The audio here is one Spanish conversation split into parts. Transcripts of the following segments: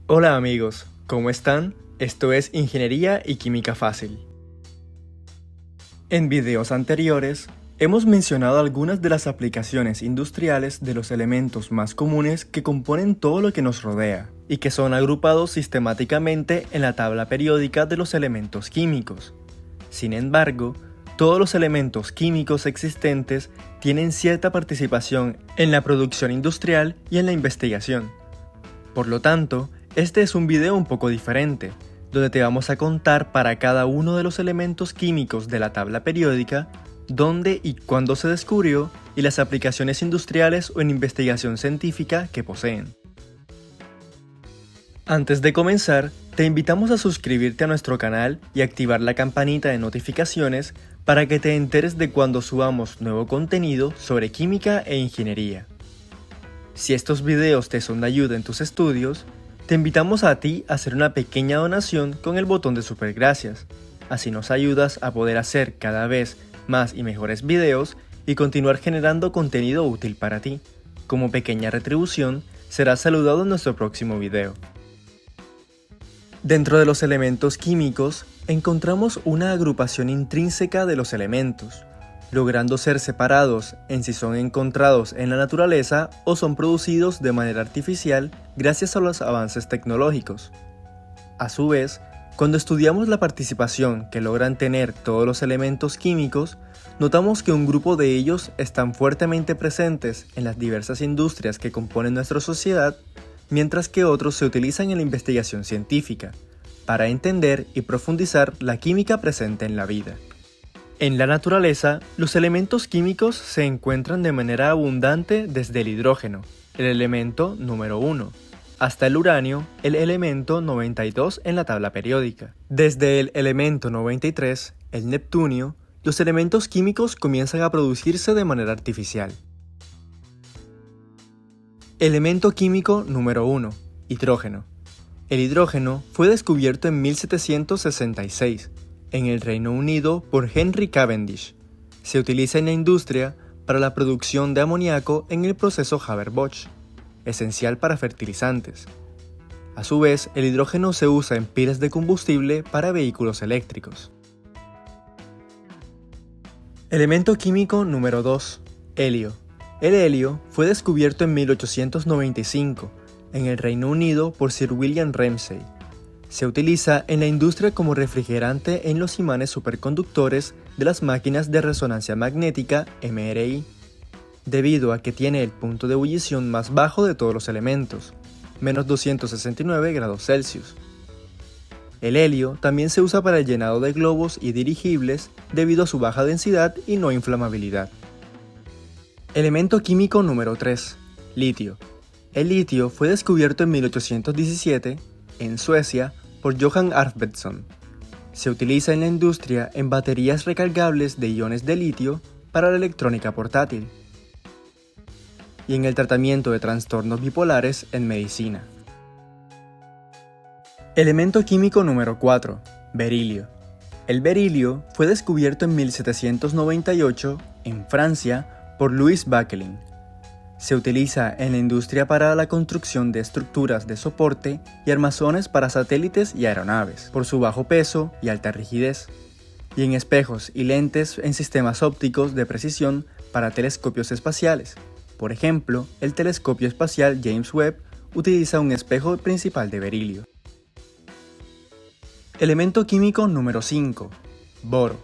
Hola amigos, ¿cómo están? Esto es Ingeniería y Química Fácil. En videos anteriores, hemos mencionado algunas de las aplicaciones industriales de los elementos más comunes que componen todo lo que nos rodea, y que son agrupados sistemáticamente en la tabla periódica de los elementos químicos. Sin embargo, todos los elementos químicos existentes tienen cierta participación en la producción industrial y en la investigación. Por lo tanto, este es un video un poco diferente, donde te vamos a contar para cada uno de los elementos químicos de la tabla periódica, dónde y cuándo se descubrió y las aplicaciones industriales o en investigación científica que poseen. Antes de comenzar, te invitamos a suscribirte a nuestro canal y activar la campanita de notificaciones para que te enteres de cuando subamos nuevo contenido sobre química e ingeniería. Si estos videos te son de ayuda en tus estudios, te invitamos a ti a hacer una pequeña donación con el botón de super gracias. Así nos ayudas a poder hacer cada vez más y mejores videos y continuar generando contenido útil para ti. Como pequeña retribución, serás saludado en nuestro próximo video. Dentro de los elementos químicos, encontramos una agrupación intrínseca de los elementos, logrando ser separados en si son encontrados en la naturaleza o son producidos de manera artificial gracias a los avances tecnológicos. A su vez, cuando estudiamos la participación que logran tener todos los elementos químicos, notamos que un grupo de ellos están fuertemente presentes en las diversas industrias que componen nuestra sociedad, mientras que otros se utilizan en la investigación científica, para entender y profundizar la química presente en la vida. En la naturaleza, los elementos químicos se encuentran de manera abundante desde el hidrógeno, el elemento número 1, hasta el uranio, el elemento 92 en la tabla periódica. Desde el elemento 93, el neptunio, los elementos químicos comienzan a producirse de manera artificial. Elemento químico número 1, hidrógeno. El hidrógeno fue descubierto en 1766. En el Reino Unido por Henry Cavendish. Se utiliza en la industria para la producción de amoníaco en el proceso Haber-Bosch, esencial para fertilizantes. A su vez, el hidrógeno se usa en pilas de combustible para vehículos eléctricos. Elemento químico número 2, helio. El helio fue descubierto en 1895 en el Reino Unido por Sir William Ramsay. Se utiliza en la industria como refrigerante en los imanes superconductores de las máquinas de resonancia magnética MRI, debido a que tiene el punto de ebullición más bajo de todos los elementos, menos 269 grados Celsius. El helio también se usa para el llenado de globos y dirigibles debido a su baja densidad y no inflamabilidad. Elemento químico número 3, litio. El litio fue descubierto en 1817 en Suecia por Johan Arfvedson. Se utiliza en la industria en baterías recargables de iones de litio para la electrónica portátil y en el tratamiento de trastornos bipolares en medicina. Elemento químico número 4, berilio. El berilio fue descubierto en 1798 en Francia por Louis Vauquelin. Se utiliza en la industria para la construcción de estructuras de soporte y armazones para satélites y aeronaves, por su bajo peso y alta rigidez, y en espejos y lentes en sistemas ópticos de precisión para telescopios espaciales. Por ejemplo, el telescopio espacial James Webb utiliza un espejo principal de berilio. Elemento químico número 5, boro.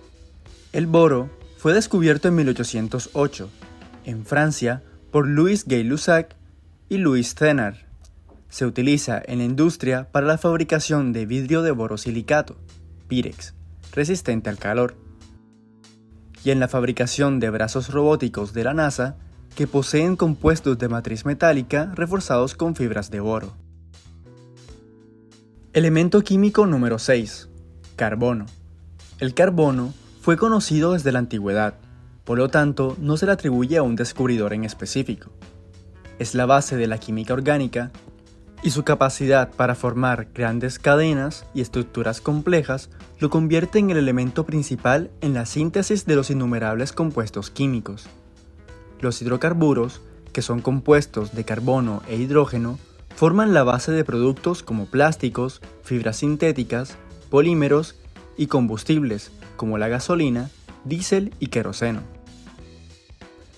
El boro fue descubierto en 1808, en Francia, por Louis Gay-Lussac y Louis Thénard. Se utiliza en la industria para la fabricación de vidrio de borosilicato, Pirex, resistente al calor, y en la fabricación de brazos robóticos de la NASA que poseen compuestos de matriz metálica reforzados con fibras de boro. Elemento químico número 6, carbono. El carbono fue conocido desde la antigüedad. Por lo tanto, no se le atribuye a un descubridor en específico. Es la base de la química orgánica y su capacidad para formar grandes cadenas y estructuras complejas lo convierte en el elemento principal en la síntesis de los innumerables compuestos químicos. Los hidrocarburos, que son compuestos de carbono e hidrógeno, forman la base de productos como plásticos, fibras sintéticas, polímeros y combustibles como la gasolina, diésel y queroseno.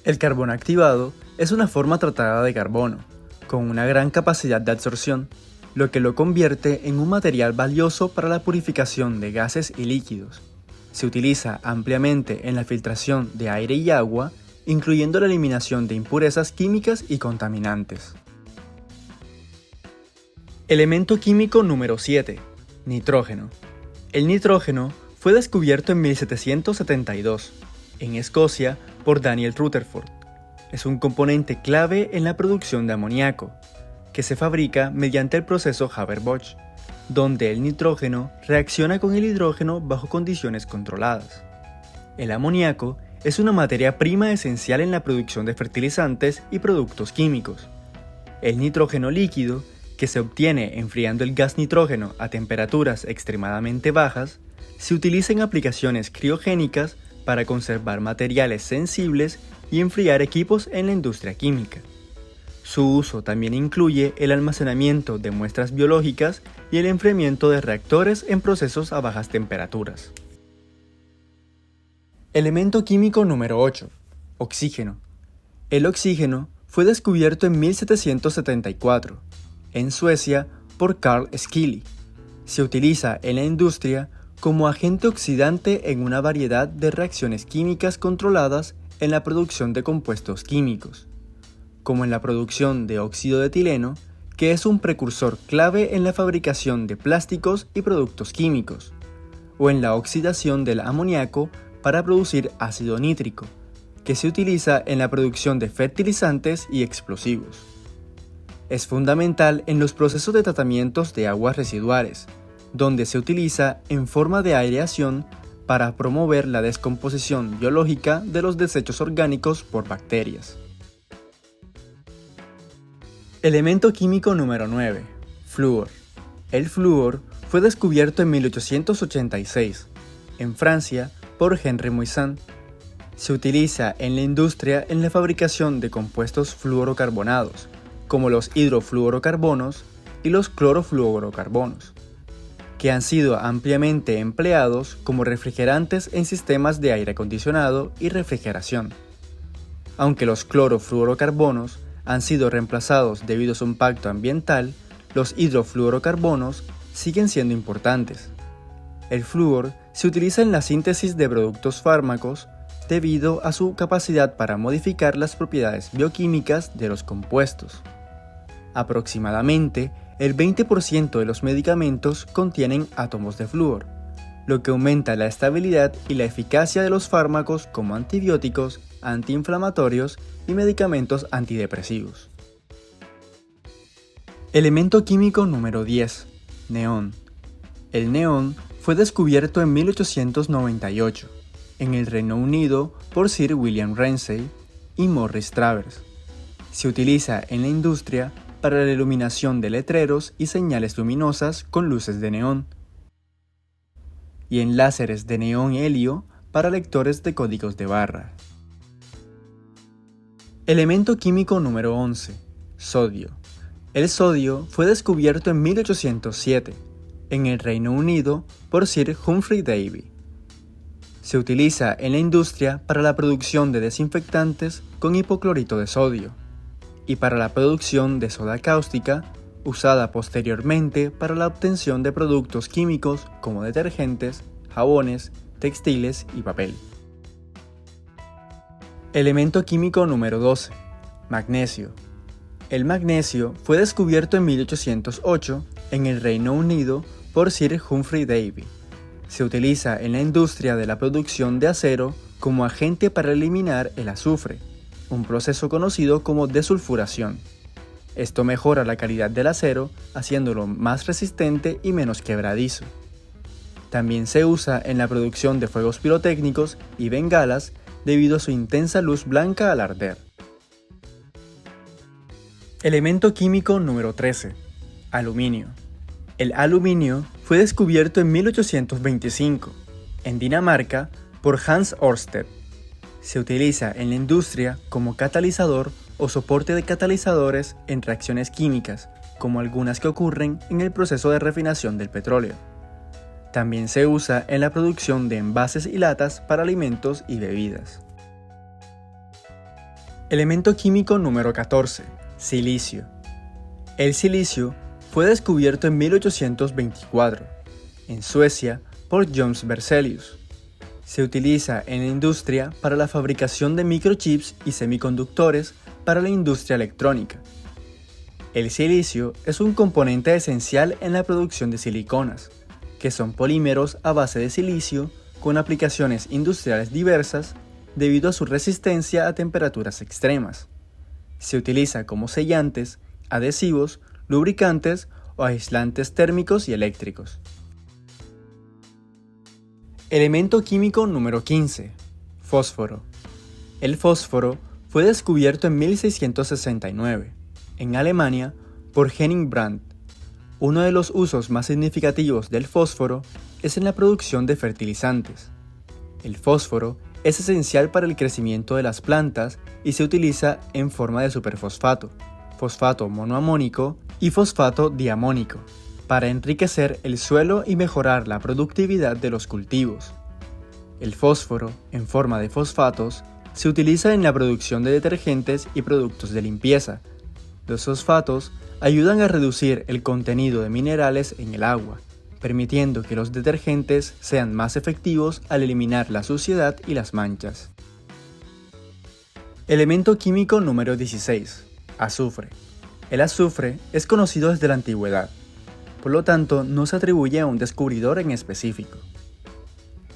El carbono activado es una forma tratada de carbono, con una gran capacidad de absorción, lo que lo convierte en un material valioso para la purificación de gases y líquidos. Se utiliza ampliamente en la filtración de aire y agua, incluyendo la eliminación de impurezas químicas y contaminantes. Elemento químico número 7. Nitrógeno. El nitrógeno fue descubierto en 1772, en Escocia, por Daniel Rutherford. Es un componente clave en la producción de amoníaco, que se fabrica mediante el proceso Haber-Bosch, donde el nitrógeno reacciona con el hidrógeno bajo condiciones controladas. El amoníaco es una materia prima esencial en la producción de fertilizantes y productos químicos. El nitrógeno líquido, que se obtiene enfriando el gas nitrógeno a temperaturas extremadamente bajas, se utiliza en aplicaciones criogénicas para conservar materiales sensibles y enfriar equipos en la industria química. Su uso también incluye el almacenamiento de muestras biológicas y el enfriamiento de reactores en procesos a bajas temperaturas. Elemento químico número 8. Oxígeno. El oxígeno fue descubierto en 1774, en Suecia, por Carl Schilly. Se utiliza en la industria como agente oxidante en una variedad de reacciones químicas controladas en la producción de compuestos químicos, como en la producción de óxido de etileno, que es un precursor clave en la fabricación de plásticos y productos químicos, o en la oxidación del amoníaco para producir ácido nítrico, que se utiliza en la producción de fertilizantes y explosivos. Es fundamental en los procesos de tratamientos de aguas residuales, donde se utiliza en forma de aireación para promover la descomposición biológica de los desechos orgánicos por bacterias. Elemento químico número 9. Flúor. El flúor fue descubierto en 1886, en Francia, por Henri Moissan. Se utiliza en la industria en la fabricación de compuestos fluorocarbonados, como los hidrofluorocarbonos y los clorofluorocarbonos, que han sido ampliamente empleados como refrigerantes en sistemas de aire acondicionado y refrigeración. Aunque los clorofluorocarbonos han sido reemplazados debido a su impacto ambiental, los hidrofluorocarbonos siguen siendo importantes. El flúor se utiliza en la síntesis de productos fármacos debido a su capacidad para modificar las propiedades bioquímicas de los compuestos. Aproximadamente el 20% de los medicamentos contienen átomos de flúor, lo que aumenta la estabilidad y la eficacia de los fármacos como antibióticos, antiinflamatorios y medicamentos antidepresivos. Elemento químico número 10. Neón. El neón fue descubierto en 1898, en el Reino Unido por Sir William Ramsay y Morris Travers. Se utiliza en la industria para la iluminación de letreros y señales luminosas con luces de neón, y en láseres de neón helio para lectores de códigos de barra. Elemento químico número 11. Sodio. El sodio fue descubierto en 1807, en el Reino Unido por Sir Humphrey Davy. Se utiliza en la industria para la producción de desinfectantes con hipoclorito de sodio, y para la producción de soda cáustica, usada posteriormente para la obtención de productos químicos como detergentes, jabones, textiles y papel. Elemento químico número 12. Magnesio. El magnesio fue descubierto en 1808 en el Reino Unido por Sir Humphrey Davy. Se utiliza en la industria de la producción de acero como agente para eliminar el azufre, un proceso conocido como desulfuración. Esto mejora la calidad del acero, haciéndolo más resistente y menos quebradizo. También se usa en la producción de fuegos pirotécnicos y bengalas debido a su intensa luz blanca al arder. Elemento químico número 13. Aluminio. El aluminio fue descubierto en 1825, en Dinamarca, por Hans Ørsted. Se utiliza en la industria como catalizador o soporte de catalizadores en reacciones químicas, como algunas que ocurren en el proceso de refinación del petróleo. También se usa en la producción de envases y latas para alimentos y bebidas. Elemento químico número 14. Silicio. El silicio fue descubierto en 1824, en Suecia, por Jöns Berzelius. Se utiliza en la industria para la fabricación de microchips y semiconductores para la industria electrónica. El silicio es un componente esencial en la producción de siliconas, que son polímeros a base de silicio con aplicaciones industriales diversas debido a su resistencia a temperaturas extremas. Se utiliza como sellantes, adhesivos, lubricantes o aislantes térmicos y eléctricos. Elemento químico número 15. Fósforo. El fósforo fue descubierto en 1669, en Alemania, por Henning Brandt. Uno de los usos más significativos del fósforo es en la producción de fertilizantes. El fósforo es esencial para el crecimiento de las plantas y se utiliza en forma de superfosfato, fosfato monoamónico y fosfato diamónico, para enriquecer el suelo y mejorar la productividad de los cultivos. El fósforo, en forma de fosfatos, se utiliza en la producción de detergentes y productos de limpieza. Los fosfatos ayudan a reducir el contenido de minerales en el agua, permitiendo que los detergentes sean más efectivos al eliminar la suciedad y las manchas. Elemento químico número 16. Azufre. El azufre es conocido desde la antigüedad, por lo tanto no se atribuye a un descubridor en específico.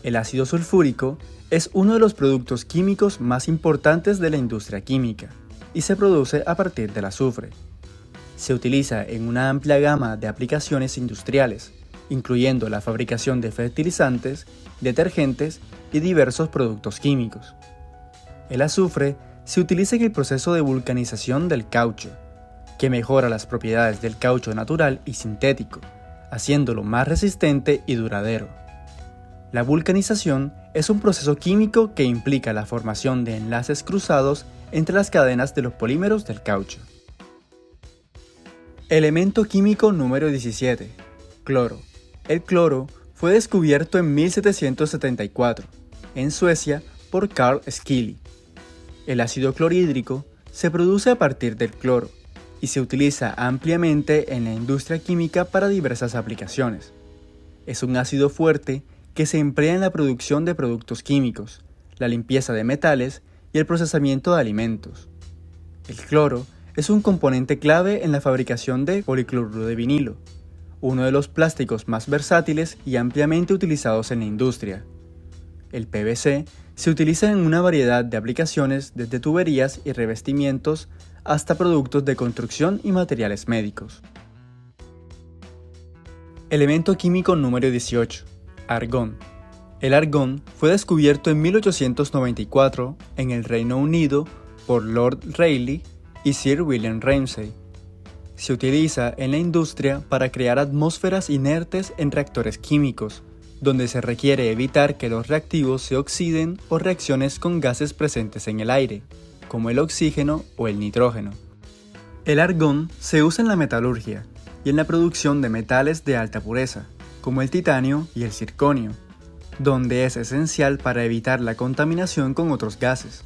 El ácido sulfúrico es uno de los productos químicos más importantes de la industria química y se produce a partir del azufre. Se utiliza en una amplia gama de aplicaciones industriales, incluyendo la fabricación de fertilizantes, detergentes y diversos productos químicos. El azufre se utiliza en el proceso de vulcanización del caucho, que mejora las propiedades del caucho natural y sintético, haciéndolo más resistente y duradero. La vulcanización es un proceso químico que implica la formación de enlaces cruzados entre las cadenas de los polímeros del caucho. Elemento químico número 17. Cloro. El cloro fue descubierto en 1774, en Suecia, por Carl Schilly. El ácido clorhídrico se produce a partir del cloro y se utiliza ampliamente en la industria química para diversas aplicaciones. Es un ácido fuerte que se emplea en la producción de productos químicos, la limpieza de metales y el procesamiento de alimentos. El cloro es un componente clave en la fabricación de policloruro de vinilo, uno de los plásticos más versátiles y ampliamente utilizados en la industria. El PVC se utiliza en una variedad de aplicaciones desde tuberías y revestimientos hasta productos de construcción y materiales médicos. Elemento químico número 18. Argón. El argón fue descubierto en 1894 en el Reino Unido por Lord Rayleigh y Sir William Ramsay. Se utiliza en la industria para crear atmósferas inertes en reactores químicos, donde se requiere evitar que los reactivos se oxiden o reacciones con gases presentes en el aire, como el oxígeno o el nitrógeno. El argón se usa en la metalurgia y en la producción de metales de alta pureza, como el titanio y el circonio, donde es esencial para evitar la contaminación con otros gases,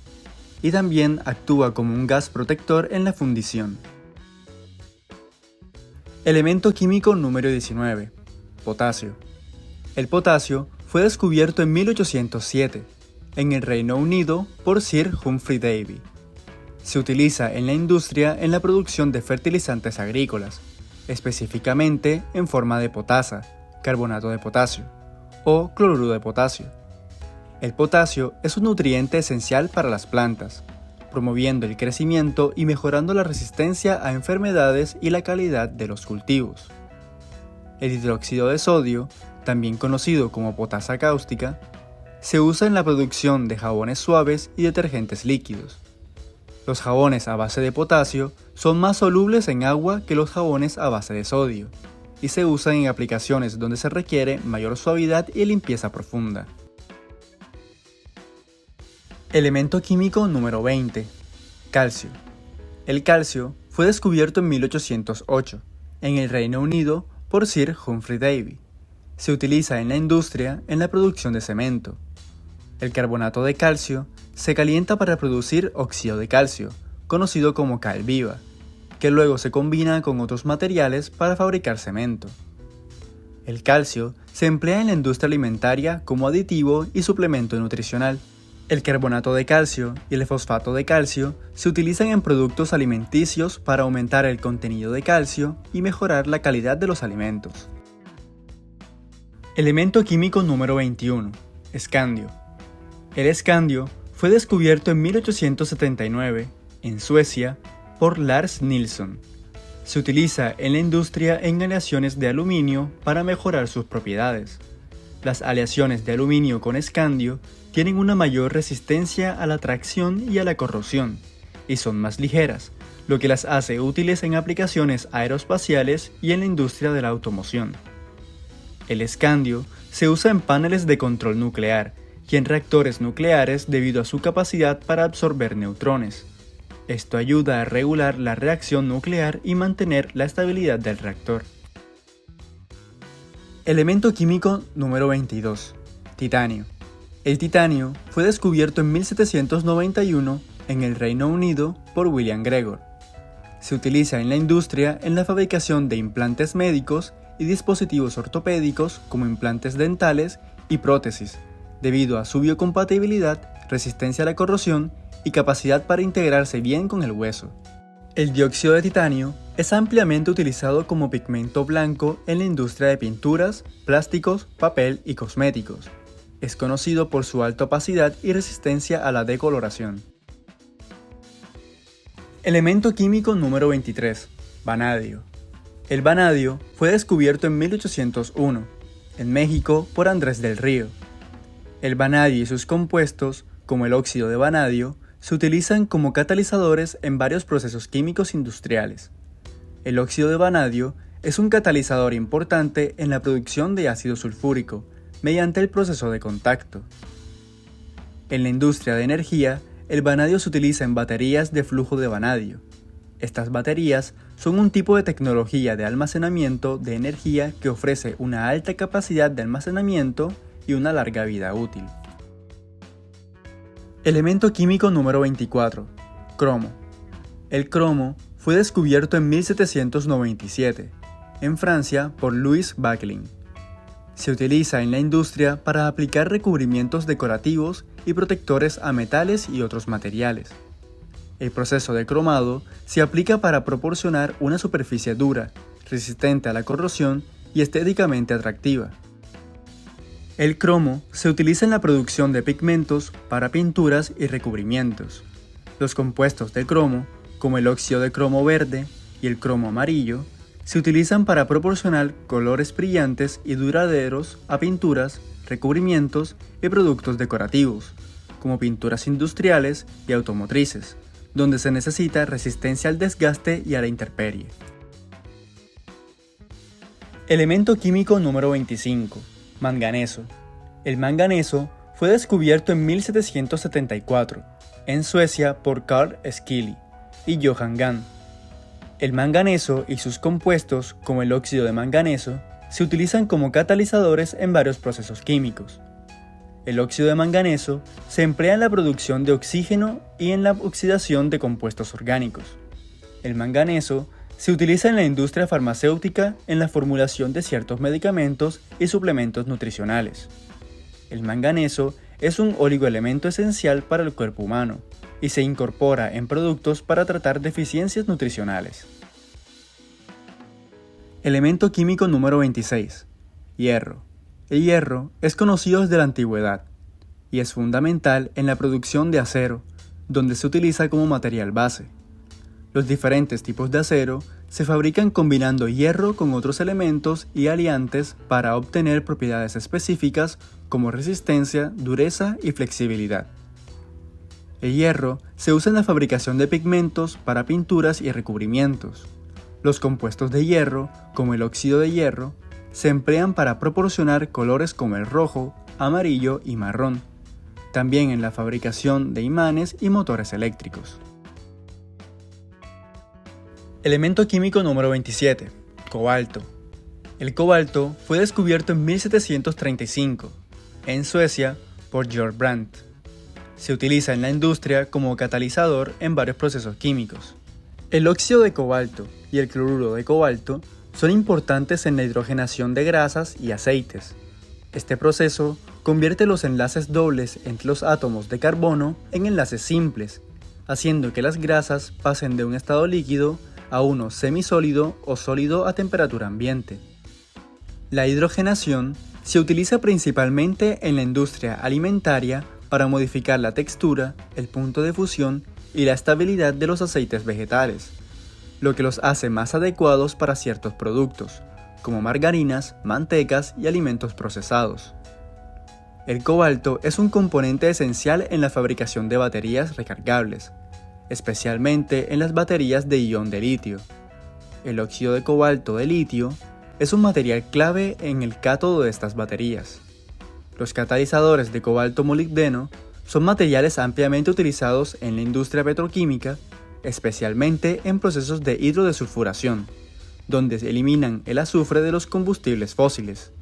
y también actúa como un gas protector en la fundición. Elemento químico número 19. Potasio. El potasio fue descubierto en 1807, en el Reino Unido por Sir Humphrey Davy. Se utiliza en la industria en la producción de fertilizantes agrícolas, específicamente en forma de potasa, carbonato de potasio o cloruro de potasio. El potasio es un nutriente esencial para las plantas, promoviendo el crecimiento y mejorando la resistencia a enfermedades y la calidad de los cultivos. El hidróxido de sodio, también conocido como potasa cáustica, se usa en la producción de jabones suaves y detergentes líquidos. Los jabones a base de potasio son más solubles en agua que los jabones a base de sodio, y se usan en aplicaciones donde se requiere mayor suavidad y limpieza profunda. Elemento químico número 20. Calcio. El calcio fue descubierto en 1808, en el Reino Unido por Sir Humphrey Davy. Se utiliza en la industria en la producción de cemento. El carbonato de calcio se calienta para producir óxido de calcio, conocido como cal viva, que luego se combina con otros materiales para fabricar cemento. El calcio se emplea en la industria alimentaria como aditivo y suplemento nutricional. El carbonato de calcio y el fosfato de calcio se utilizan en productos alimenticios para aumentar el contenido de calcio y mejorar la calidad de los alimentos. Elemento químico número 21. Escandio. El escandio fue descubierto en 1879 en Suecia por Lars Nilsson. Se utiliza en la industria en aleaciones de aluminio para mejorar sus propiedades. Las aleaciones de aluminio con escandio tienen una mayor resistencia a la tracción y a la corrosión, y son más ligeras, lo que las hace útiles en aplicaciones aeroespaciales y en la industria de la automoción. El escandio se usa en paneles de control nuclear y en reactores nucleares debido a su capacidad para absorber neutrones. Esto ayuda a regular la reacción nuclear y mantener la estabilidad del reactor. Elemento químico número 22. Titanio. El titanio fue descubierto en 1791 en el Reino Unido por William Gregor. Se utiliza en la industria en la fabricación de implantes médicos y dispositivos ortopédicos como implantes dentales y prótesis, debido a su biocompatibilidad, resistencia a la corrosión y capacidad para integrarse bien con el hueso. El dióxido de titanio es ampliamente utilizado como pigmento blanco en la industria de pinturas, plásticos, papel y cosméticos. Es conocido por su alta opacidad y resistencia a la decoloración. Elemento químico número 23. Vanadio. El vanadio fue descubierto en 1801, en México por Andrés del Río. El vanadio y sus compuestos, como el óxido de vanadio, se utilizan como catalizadores en varios procesos químicos industriales. El óxido de vanadio es un catalizador importante en la producción de ácido sulfúrico mediante el proceso de contacto. En la industria de energía, el vanadio se utiliza en baterías de flujo de vanadio. Estas baterías son un tipo de tecnología de almacenamiento de energía que ofrece una alta capacidad de almacenamiento y una larga vida útil. Elemento químico número 24. Cromo. El cromo fue descubierto en 1797, en Francia por Louis Bachelin. Se utiliza en la industria para aplicar recubrimientos decorativos y protectores a metales y otros materiales. El proceso de cromado se aplica para proporcionar una superficie dura, resistente a la corrosión y estéticamente atractiva. El cromo se utiliza en la producción de pigmentos para pinturas y recubrimientos. Los compuestos de cromo, como el óxido de cromo verde y el cromo amarillo, se utilizan para proporcionar colores brillantes y duraderos a pinturas, recubrimientos y productos decorativos, como pinturas industriales y automotrices, donde se necesita resistencia al desgaste y a la intemperie. Elemento químico número 25. Manganeso. El manganeso fue descubierto en 1774, en Suecia por Carl Schilly y Johan Gahn. El manganeso y sus compuestos, como el óxido de manganeso, se utilizan como catalizadores en varios procesos químicos. El óxido de manganeso se emplea en la producción de oxígeno y en la oxidación de compuestos orgánicos. El manganeso se utiliza en la industria farmacéutica en la formulación de ciertos medicamentos y suplementos nutricionales. El manganeso es un oligoelemento esencial para el cuerpo humano y se incorpora en productos para tratar deficiencias nutricionales. Elemento químico número 26. Hierro. El hierro es conocido desde la antigüedad y es fundamental en la producción de acero, donde se utiliza como material base. Los diferentes tipos de acero se fabrican combinando hierro con otros elementos y aliantes para obtener propiedades específicas como resistencia, dureza y flexibilidad. El hierro se usa en la fabricación de pigmentos para pinturas y recubrimientos. Los compuestos de hierro, como el óxido de hierro, se emplean para proporcionar colores como el rojo, amarillo y marrón, también en la fabricación de imanes y motores eléctricos. Elemento químico número 27. Cobalto. El cobalto fue descubierto en 1735, en Suecia, por Georg Brandt. Se utiliza en la industria como catalizador en varios procesos químicos. El óxido de cobalto y el cloruro de cobalto son importantes en la hidrogenación de grasas y aceites. Este proceso convierte los enlaces dobles entre los átomos de carbono en enlaces simples, haciendo que las grasas pasen de un estado líquido a uno semisólido o sólido a temperatura ambiente. La hidrogenación se utiliza principalmente en la industria alimentaria para modificar la textura, el punto de fusión y la estabilidad de los aceites vegetales, lo que los hace más adecuados para ciertos productos, como margarinas, mantecas y alimentos procesados. El cobalto es un componente esencial en la fabricación de baterías recargables, especialmente en las baterías de ion de litio. El óxido de cobalto de litio es un material clave en el cátodo de estas baterías. Los catalizadores de cobalto molibdeno son materiales ampliamente utilizados en la industria petroquímica, especialmente en procesos de hidrodesulfuración, donde se eliminan el azufre de los combustibles fósiles.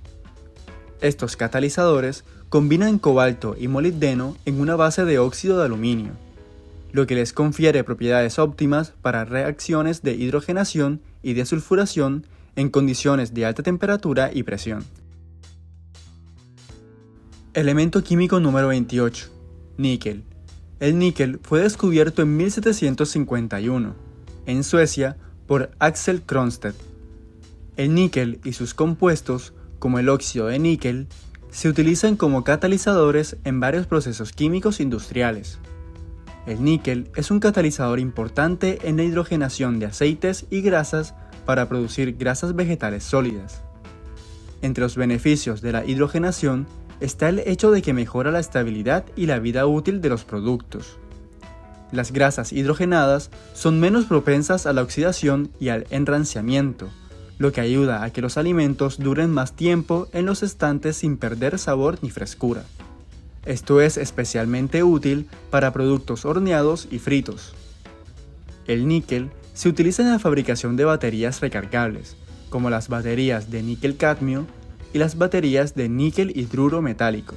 Estos catalizadores combinan cobalto y molibdeno en una base de óxido de aluminio, lo que les confiere propiedades óptimas para reacciones de hidrogenación y desulfuración en condiciones de alta temperatura y presión. Elemento químico número 28. Níquel. El níquel fue descubierto en 1751, en Suecia, por Axel Cronstedt. El níquel y sus compuestos, como el óxido de níquel, se utilizan como catalizadores en varios procesos químicos industriales. El níquel es un catalizador importante en la hidrogenación de aceites y grasas para producir grasas vegetales sólidas. Entre los beneficios de la hidrogenación está el hecho de que mejora la estabilidad y la vida útil de los productos. Las grasas hidrogenadas son menos propensas a la oxidación y al enranciamiento, lo que ayuda a que los alimentos duren más tiempo en los estantes sin perder sabor ni frescura. Esto es especialmente útil para productos horneados y fritos. El níquel se utiliza en la fabricación de baterías recargables, como las baterías de níquel-cadmio y las baterías de níquel hidruro metálico.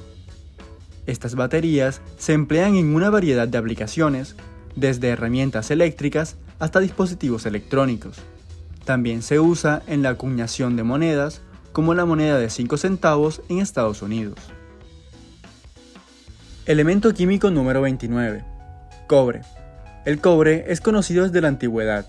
Estas baterías se emplean en una variedad de aplicaciones, desde herramientas eléctricas hasta dispositivos electrónicos. También se usa en la acuñación de monedas, como la moneda de 5 centavos en Estados Unidos. Elemento químico número 29. Cobre. El cobre es conocido desde la antigüedad.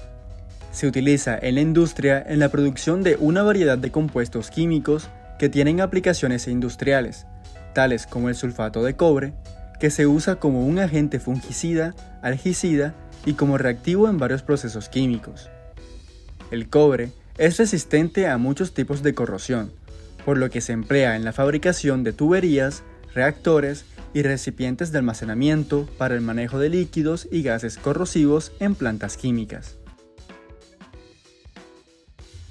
Se utiliza en la industria en la producción de una variedad de compuestos químicos que tienen aplicaciones industriales, tales como el sulfato de cobre, que se usa como un agente fungicida, algicida y como reactivo en varios procesos químicos. El cobre es resistente a muchos tipos de corrosión, por lo que se emplea en la fabricación de tuberías, reactores y recipientes de almacenamiento para el manejo de líquidos y gases corrosivos en plantas químicas.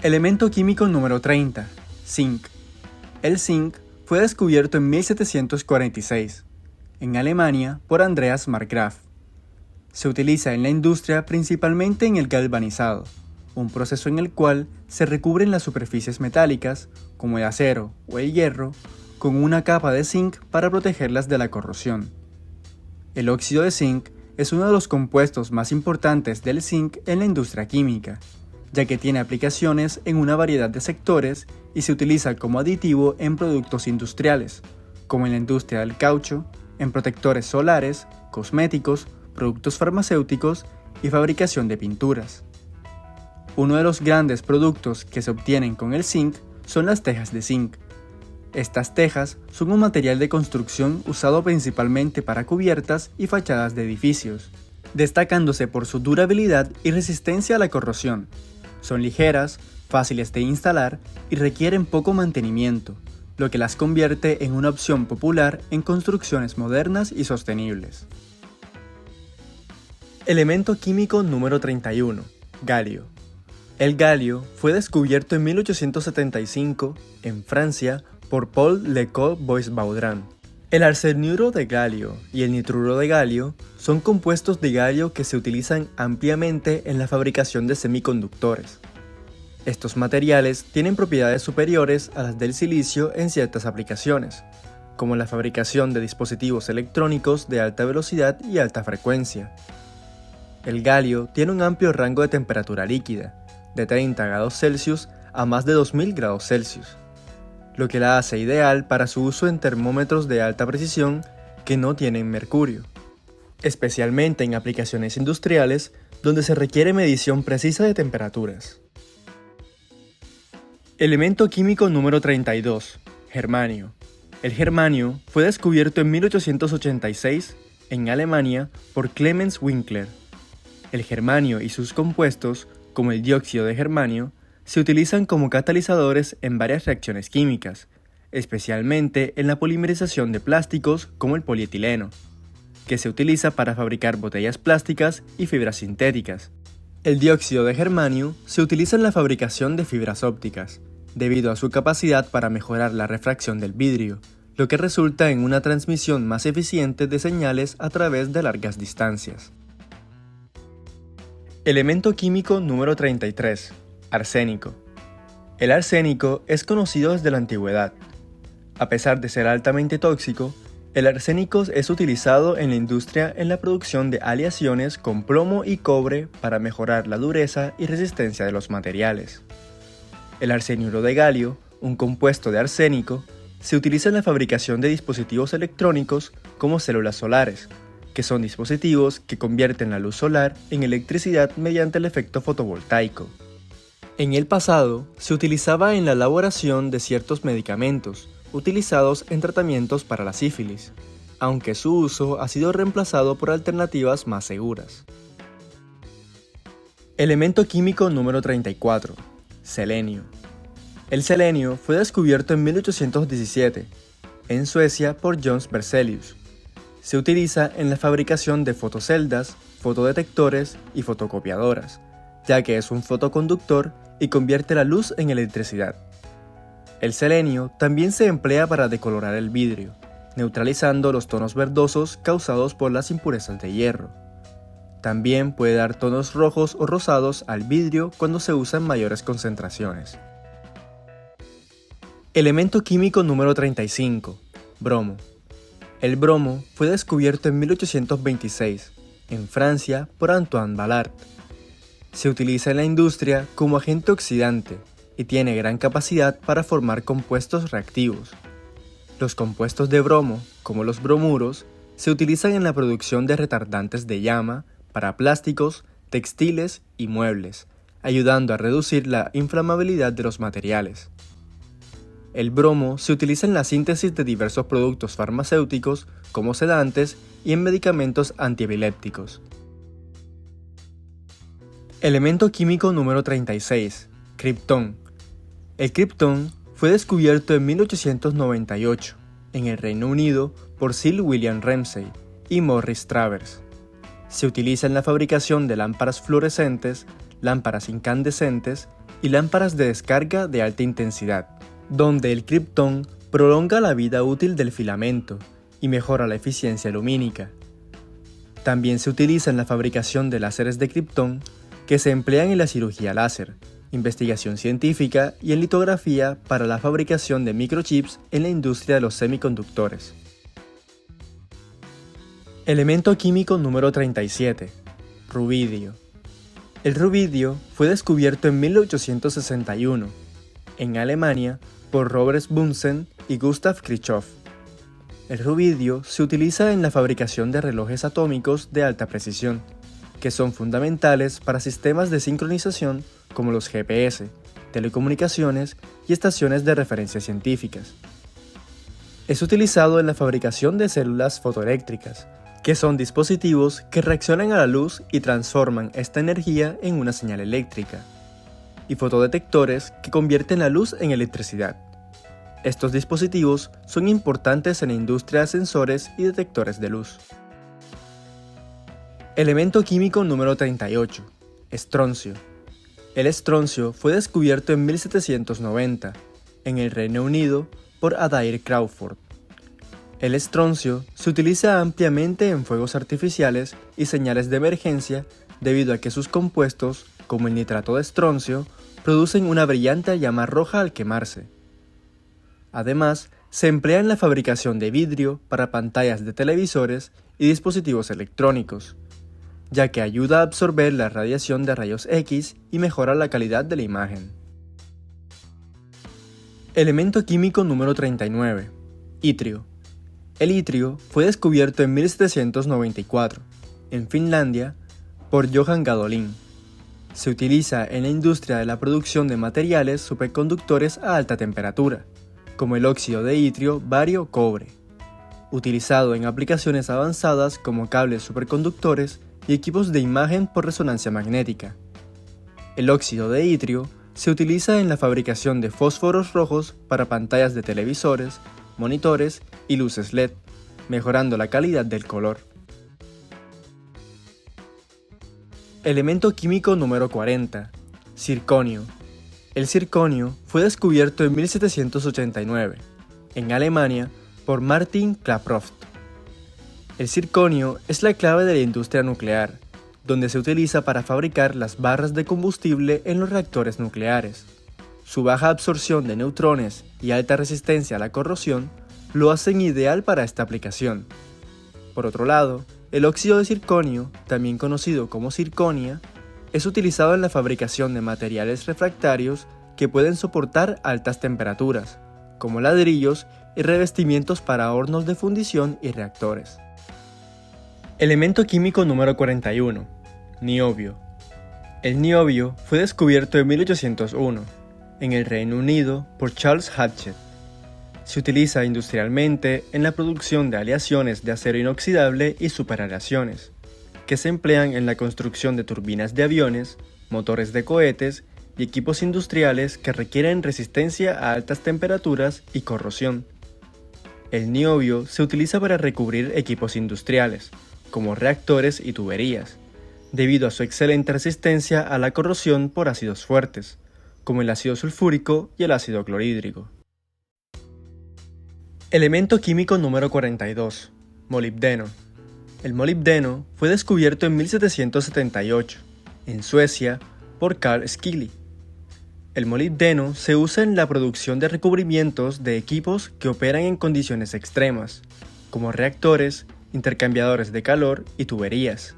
Elemento químico número 30. Zinc. El zinc fue descubierto en 1746, en Alemania, por Andreas Markgraf. Se utiliza en la industria principalmente en el galvanizado, un proceso en el cual se recubren las superficies metálicas, como el acero o el hierro, con una capa de zinc para protegerlas de la corrosión. El óxido de zinc es uno de los compuestos más importantes del zinc en la industria química, ya que tiene aplicaciones en una variedad de sectores y se utiliza como aditivo en productos industriales, como en la industria del caucho, en protectores solares, cosméticos, productos farmacéuticos y fabricación de pinturas. Uno de los grandes productos que se obtienen con el zinc son las tejas de zinc. Estas tejas son un material de construcción usado principalmente para cubiertas y fachadas de edificios, destacándose por su durabilidad y resistencia a la corrosión. Son ligeras, fáciles de instalar y requieren poco mantenimiento, lo que las convierte en una opción popular en construcciones modernas y sostenibles. Elemento químico número 31. Galio. El galio fue descubierto en 1875 en Francia por Paul Lecaux-Bois-Baudran. El arseniuro de galio y el nitruro de galio son compuestos de galio que se utilizan ampliamente en la fabricación de semiconductores. Estos materiales tienen propiedades superiores a las del silicio en ciertas aplicaciones, como la fabricación de dispositivos electrónicos de alta velocidad y alta frecuencia. El galio tiene un amplio rango de temperatura líquida, de 30 grados Celsius a más de 2000 grados Celsius, lo que la hace ideal para su uso en termómetros de alta precisión que no tienen mercurio, especialmente en aplicaciones industriales donde se requiere medición precisa de temperaturas. Elemento químico número 32, germanio. El germanio fue descubierto en 1886 en Alemania por Clemens Winkler. El germanio y sus compuestos, como el dióxido de germanio, se utilizan como catalizadores en varias reacciones químicas, especialmente en la polimerización de plásticos como el polietileno, que se utiliza para fabricar botellas plásticas y fibras sintéticas. El dióxido de germanio se utiliza en la fabricación de fibras ópticas, debido a su capacidad para mejorar la refracción del vidrio, lo que resulta en una transmisión más eficiente de señales a través de largas distancias. Elemento químico número 33, arsénico. El arsénico es conocido desde la antigüedad. A pesar de ser altamente tóxico, el arsénico es utilizado en la industria en la producción de aleaciones con plomo y cobre para mejorar la dureza y resistencia de los materiales. El arséniuro de galio, un compuesto de arsénico, se utiliza en la fabricación de dispositivos electrónicos como células solares, que son dispositivos que convierten la luz solar en electricidad mediante el efecto fotovoltaico. En el pasado, se utilizaba en la elaboración de ciertos medicamentos, utilizados en tratamientos para la sífilis, aunque su uso ha sido reemplazado por alternativas más seguras. Elemento químico número 34, selenio. El selenio fue descubierto en 1817, en Suecia por Jöns Berzelius. Se utiliza en la fabricación de fotoceldas, fotodetectores y fotocopiadoras, ya que es un fotoconductor y convierte la luz en electricidad. El selenio también se emplea para decolorar el vidrio, neutralizando los tonos verdosos causados por las impurezas de hierro. También puede dar tonos rojos o rosados al vidrio cuando se usa en mayores concentraciones. Elemento químico número 35, bromo. El bromo fue descubierto en 1826, en Francia, por Antoine Ballard. Se utiliza en la industria como agente oxidante y tiene gran capacidad para formar compuestos reactivos. Los compuestos de bromo, como los bromuros, se utilizan en la producción de retardantes de llama para plásticos, textiles y muebles, ayudando a reducir la inflamabilidad de los materiales. El bromo se utiliza en la síntesis de diversos productos farmacéuticos como sedantes y en medicamentos antiepilépticos. Elemento químico número 36, criptón. El criptón fue descubierto en 1898 en el Reino Unido por Sir William Ramsay y Morris Travers. Se utiliza en la fabricación de lámparas fluorescentes, lámparas incandescentes y lámparas de descarga de alta intensidad, donde el criptón prolonga la vida útil del filamento y mejora la eficiencia lumínica. También se utiliza en la fabricación de láseres de criptón que se emplean en la cirugía láser, investigación científica y en litografía para la fabricación de microchips en la industria de los semiconductores. Elemento químico número 37, rubidio. El rubidio fue descubierto en 1861, en Alemania, por Robert Bunsen y Gustav Kirchhoff. El rubidio se utiliza en la fabricación de relojes atómicos de alta precisión, que son fundamentales para sistemas de sincronización como los GPS, telecomunicaciones y estaciones de referencia científicas. Es utilizado en la fabricación de células fotoeléctricas, que son dispositivos que reaccionan a la luz y transforman esta energía en una señal eléctrica, y fotodetectores que convierten la luz en electricidad. Estos dispositivos son importantes en la industria de sensores y detectores de luz. Elemento químico número 38, estroncio. El estroncio fue descubierto en 1790, en el Reino Unido, por Adair Crawford. El estroncio se utiliza ampliamente en fuegos artificiales y señales de emergencia debido a que sus compuestos, como el nitrato de estroncio, producen una brillante llama roja al quemarse. Además, se emplea en la fabricación de vidrio para pantallas de televisores y dispositivos electrónicos, ya que ayuda a absorber la radiación de rayos X y mejora la calidad de la imagen. Elemento químico número 39. Itrio. El itrio fue descubierto en 1794, en Finlandia, por Johan Gadolin. Se utiliza en la industria de la producción de materiales superconductores a alta temperatura, como el óxido de itrio bario-cobre, utilizado en aplicaciones avanzadas como cables superconductores y equipos de imagen por resonancia magnética. El óxido de itrio se utiliza en la fabricación de fósforos rojos para pantallas de televisores, monitores y luces LED, mejorando la calidad del color. Elemento químico número 40. Circonio. El circonio fue descubierto en 1789, en Alemania, por Martin Klaproth. El circonio es la clave de la industria nuclear, donde se utiliza para fabricar las barras de combustible en los reactores nucleares. Su baja absorción de neutrones y alta resistencia a la corrosión lo hacen ideal para esta aplicación. Por otro lado, el óxido de circonio, también conocido como circonia, es utilizado en la fabricación de materiales refractarios que pueden soportar altas temperaturas, como ladrillos y revestimientos para hornos de fundición y reactores. Elemento químico número 41. Niobio. El niobio fue descubierto en 1801, en el Reino Unido, por Charles Hatchett. Se utiliza industrialmente en la producción de aleaciones de acero inoxidable y superaleaciones, que se emplean en la construcción de turbinas de aviones, motores de cohetes y equipos industriales que requieren resistencia a altas temperaturas y corrosión. El niobio se utiliza para recubrir equipos industriales, como reactores y tuberías, debido a su excelente resistencia a la corrosión por ácidos fuertes, como el ácido sulfúrico y el ácido clorhídrico. Elemento químico número 42. Molibdeno. El molibdeno fue descubierto en 1778, en Suecia, por Carl Schilly. El molibdeno se usa en la producción de recubrimientos de equipos que operan en condiciones extremas, como reactores, intercambiadores de calor y tuberías.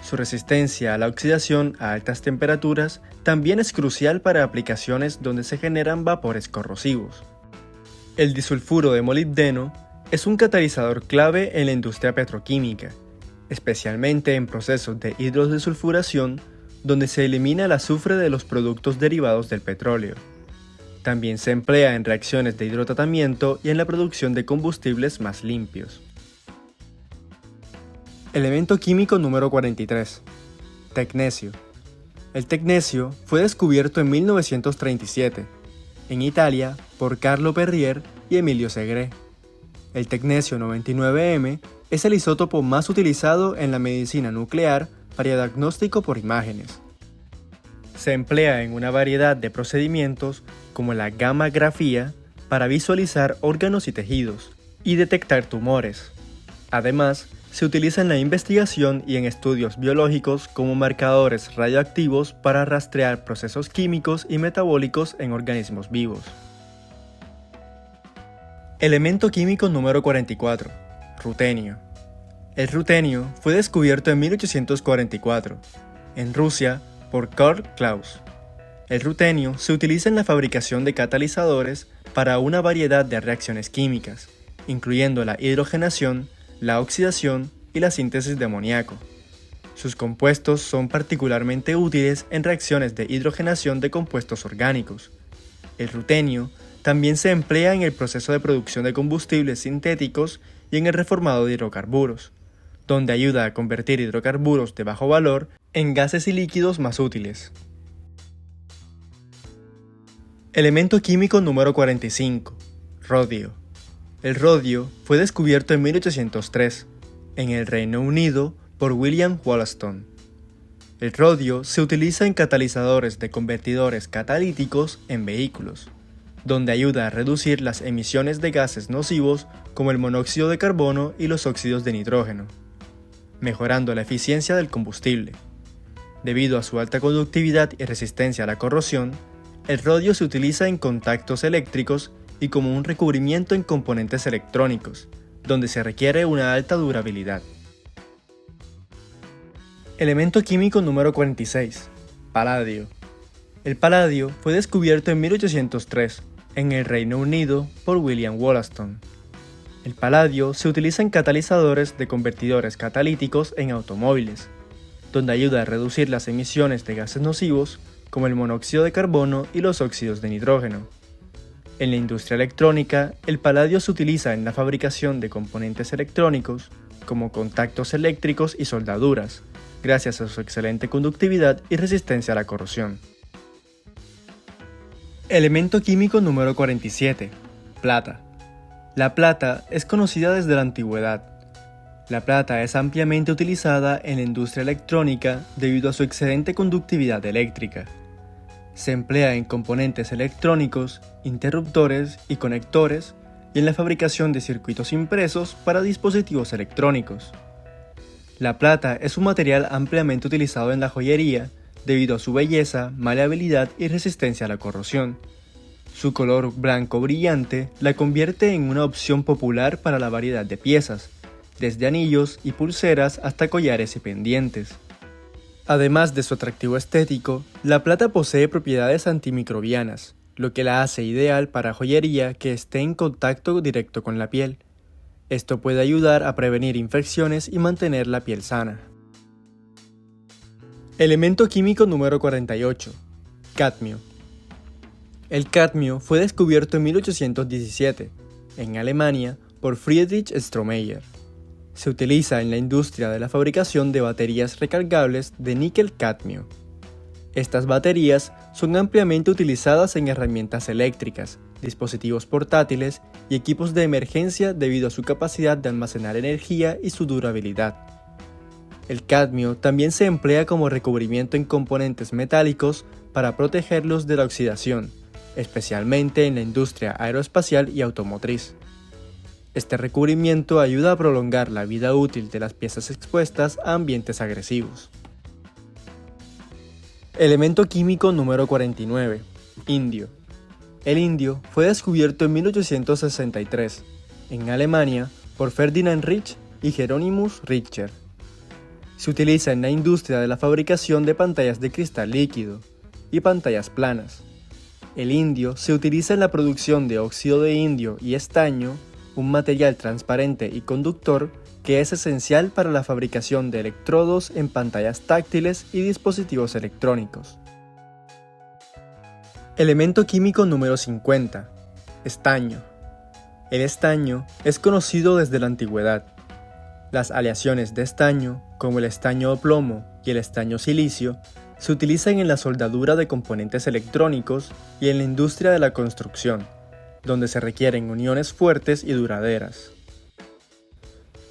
Su resistencia a la oxidación a altas temperaturas también es crucial para aplicaciones donde se generan vapores corrosivos. El disulfuro de molibdeno es un catalizador clave en la industria petroquímica, especialmente en procesos de hidrodesulfuración donde se elimina el azufre de los productos derivados del petróleo. También se emplea en reacciones de hidrotratamiento y en la producción de combustibles más limpios. Elemento químico número 43. Tecnecio. El tecnecio fue descubierto en 1937, en Italia, por Carlo Perrier y Emilio Segre. El tecnecio 99M es el isótopo más utilizado en la medicina nuclear para diagnóstico por imágenes. Se emplea en una variedad de procedimientos como la gammagrafía para visualizar órganos y tejidos y detectar tumores. Además, se utiliza en la investigación y en estudios biológicos como marcadores radioactivos para rastrear procesos químicos y metabólicos en organismos vivos. Elemento químico número 44. Rutenio. El rutenio fue descubierto en 1844, en Rusia, por Karl Claus. El rutenio se utiliza en la fabricación de catalizadores para una variedad de reacciones químicas, incluyendo la hidrogenación, la oxidación y la síntesis de amoníaco. Sus compuestos son particularmente útiles en reacciones de hidrogenación de compuestos orgánicos. El rutenio también se emplea en el proceso de producción de combustibles sintéticos y en el reformado de hidrocarburos, donde ayuda a convertir hidrocarburos de bajo valor en gases y líquidos más útiles. Elemento químico número 45. Rodio. El rodio fue descubierto en 1803, en el Reino Unido, por William Wollaston. El rodio se utiliza en catalizadores de convertidores catalíticos en vehículos, donde ayuda a reducir las emisiones de gases nocivos como el monóxido de carbono y los óxidos de nitrógeno, mejorando la eficiencia del combustible. Debido a su alta conductividad y resistencia a la corrosión, El rodio se utiliza en contactos eléctricos y como un recubrimiento en componentes electrónicos, donde se requiere una alta durabilidad. Elemento químico número 46. Paladio. El paladio fue descubierto en 1803 en el Reino Unido por William Wollaston. El paladio se utiliza en catalizadores de convertidores catalíticos en automóviles, donde ayuda a reducir las emisiones de gases nocivos como el monóxido de carbono y los óxidos de nitrógeno. En la industria electrónica, el paladio se utiliza en la fabricación de componentes electrónicos como contactos eléctricos y soldaduras, gracias a su excelente conductividad y resistencia a la corrosión. Elemento químico número 47. Plata. La plata es conocida desde la antigüedad. La plata es ampliamente utilizada en la industria electrónica debido a su excelente conductividad eléctrica. Se emplea en componentes electrónicos, interruptores y conectores y en la fabricación de circuitos impresos para dispositivos electrónicos. La plata es un material ampliamente utilizado en la joyería debido a su belleza, maleabilidad y resistencia a la corrosión. Su color blanco brillante la convierte en una opción popular para la variedad de piezas, desde anillos y pulseras hasta collares y pendientes. Además de su atractivo estético, la plata posee propiedades antimicrobianas, lo que la hace ideal para joyería que esté en contacto directo con la piel. Esto puede ayudar a prevenir infecciones y mantener la piel sana. Elemento químico número 48. Cadmio. El cadmio fue descubierto en 1817, en Alemania, por Friedrich Stromeyer. Se utiliza en la industria de la fabricación de baterías recargables de níquel-cadmio. Estas baterías son ampliamente utilizadas en herramientas eléctricas, dispositivos portátiles y equipos de emergencia debido a su capacidad de almacenar energía y su durabilidad. El cadmio también se emplea como recubrimiento en componentes metálicos para protegerlos de la oxidación, especialmente en la industria aeroespacial y automotriz. Este recubrimiento ayuda a prolongar la vida útil de las piezas expuestas a ambientes agresivos. Elemento químico número 49. Indio. El indio fue descubierto en 1863, en Alemania, por Ferdinand Rich y Hieronymus Richter. Se utiliza en la industria de la fabricación de pantallas de cristal líquido y pantallas planas. El indio se utiliza en la producción de óxido de indio y estaño, un material transparente y conductor que es esencial para la fabricación de electrodos en pantallas táctiles y dispositivos electrónicos. Elemento químico número 50. Estaño. El estaño es conocido desde la antigüedad. Las aleaciones de estaño, como el estaño o plomo y el estaño silicio, se utilizan en la soldadura de componentes electrónicos y en la industria de la construcción, donde se requieren uniones fuertes y duraderas.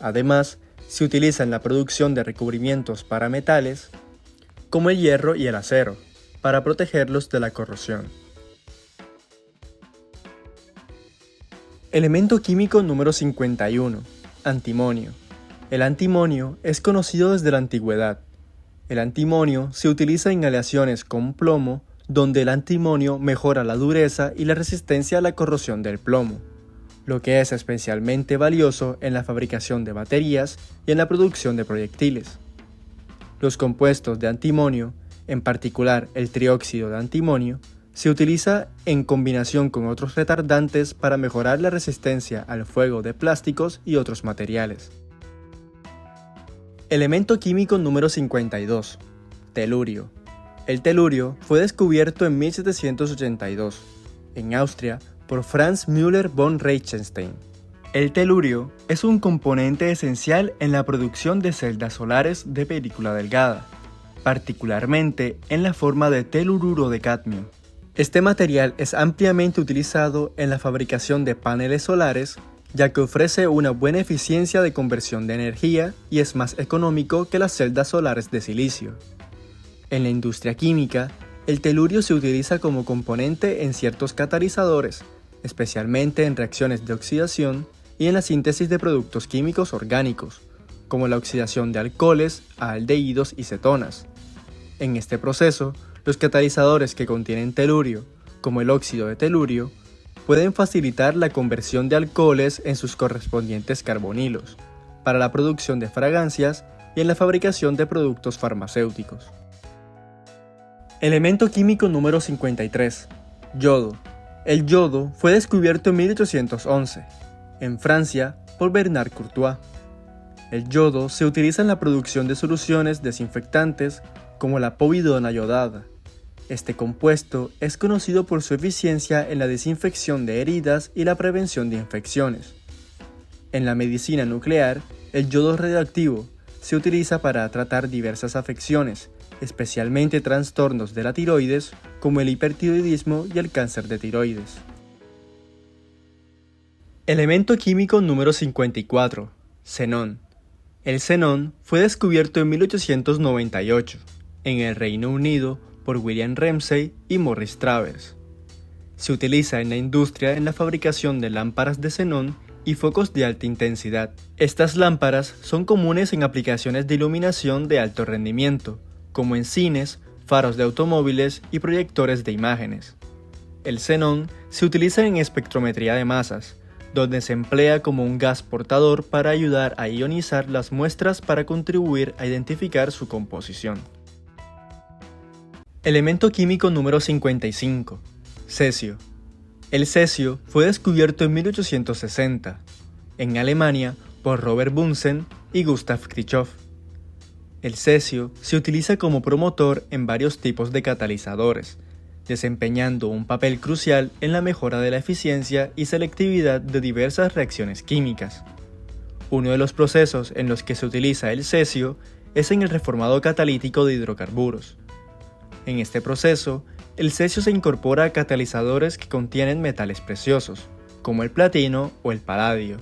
Además, se utiliza en la producción de recubrimientos para metales, como el hierro y el acero, para protegerlos de la corrosión. Elemento químico número 51. Antimonio. El antimonio es conocido desde la antigüedad. El antimonio se utiliza en aleaciones con plomo, donde el antimonio mejora la dureza y la resistencia a la corrosión del plomo, lo que es especialmente valioso en la fabricación de baterías y en la producción de proyectiles. Los compuestos de antimonio, en particular el trióxido de antimonio, se utiliza en combinación con otros retardantes para mejorar la resistencia al fuego de plásticos y otros materiales. Elemento químico número 52. Telurio. El telurio fue descubierto en 1782, en Austria, por Franz Müller von Reichenstein. El telurio es un componente esencial en la producción de celdas solares de película delgada, particularmente en la forma de telururo de cadmio. Este material es ampliamente utilizado en la fabricación de paneles solares, ya que ofrece una buena eficiencia de conversión de energía y es más económico que las celdas solares de silicio. En la industria química, el telurio se utiliza como componente en ciertos catalizadores, especialmente en reacciones de oxidación y en la síntesis de productos químicos orgánicos, como la oxidación de alcoholes a aldehídos y cetonas. En este proceso, los catalizadores que contienen telurio, como el óxido de telurio, pueden facilitar la conversión de alcoholes en sus correspondientes carbonilos, para la producción de fragancias y en la fabricación de productos farmacéuticos. Elemento químico número 53. Yodo. El yodo fue descubierto en 1811, en Francia, por Bernard Courtois. El yodo se utiliza en la producción de soluciones desinfectantes como la povidona yodada. Este compuesto es conocido por su eficiencia en la desinfección de heridas y la prevención de infecciones. En la medicina nuclear, el yodo radioactivo se utiliza para tratar diversas afecciones, especialmente trastornos de la tiroides, como el hipertiroidismo y el cáncer de tiroides. Elemento químico número 54. Xenón. El xenón fue descubierto en 1898, en el Reino Unido, por William Ramsay y Morris Travers. Se utiliza en la industria en la fabricación de lámparas de xenón y focos de alta intensidad. Estas lámparas son comunes en aplicaciones de iluminación de alto rendimiento, como en cines, faros de automóviles y proyectores de imágenes. El xenón se utiliza en espectrometría de masas, donde se emplea como un gas portador para ayudar a ionizar las muestras para contribuir a identificar su composición. Elemento químico número 55. Cesio. El cesio fue descubierto en 1860, en Alemania, por Robert Bunsen y Gustav Kirchhoff. El cesio se utiliza como promotor en varios tipos de catalizadores, desempeñando un papel crucial en la mejora de la eficiencia y selectividad de diversas reacciones químicas. Uno de los procesos en los que se utiliza el cesio es en el reformado catalítico de hidrocarburos. En este proceso, el cesio se incorpora a catalizadores que contienen metales preciosos, como el platino o el paladio.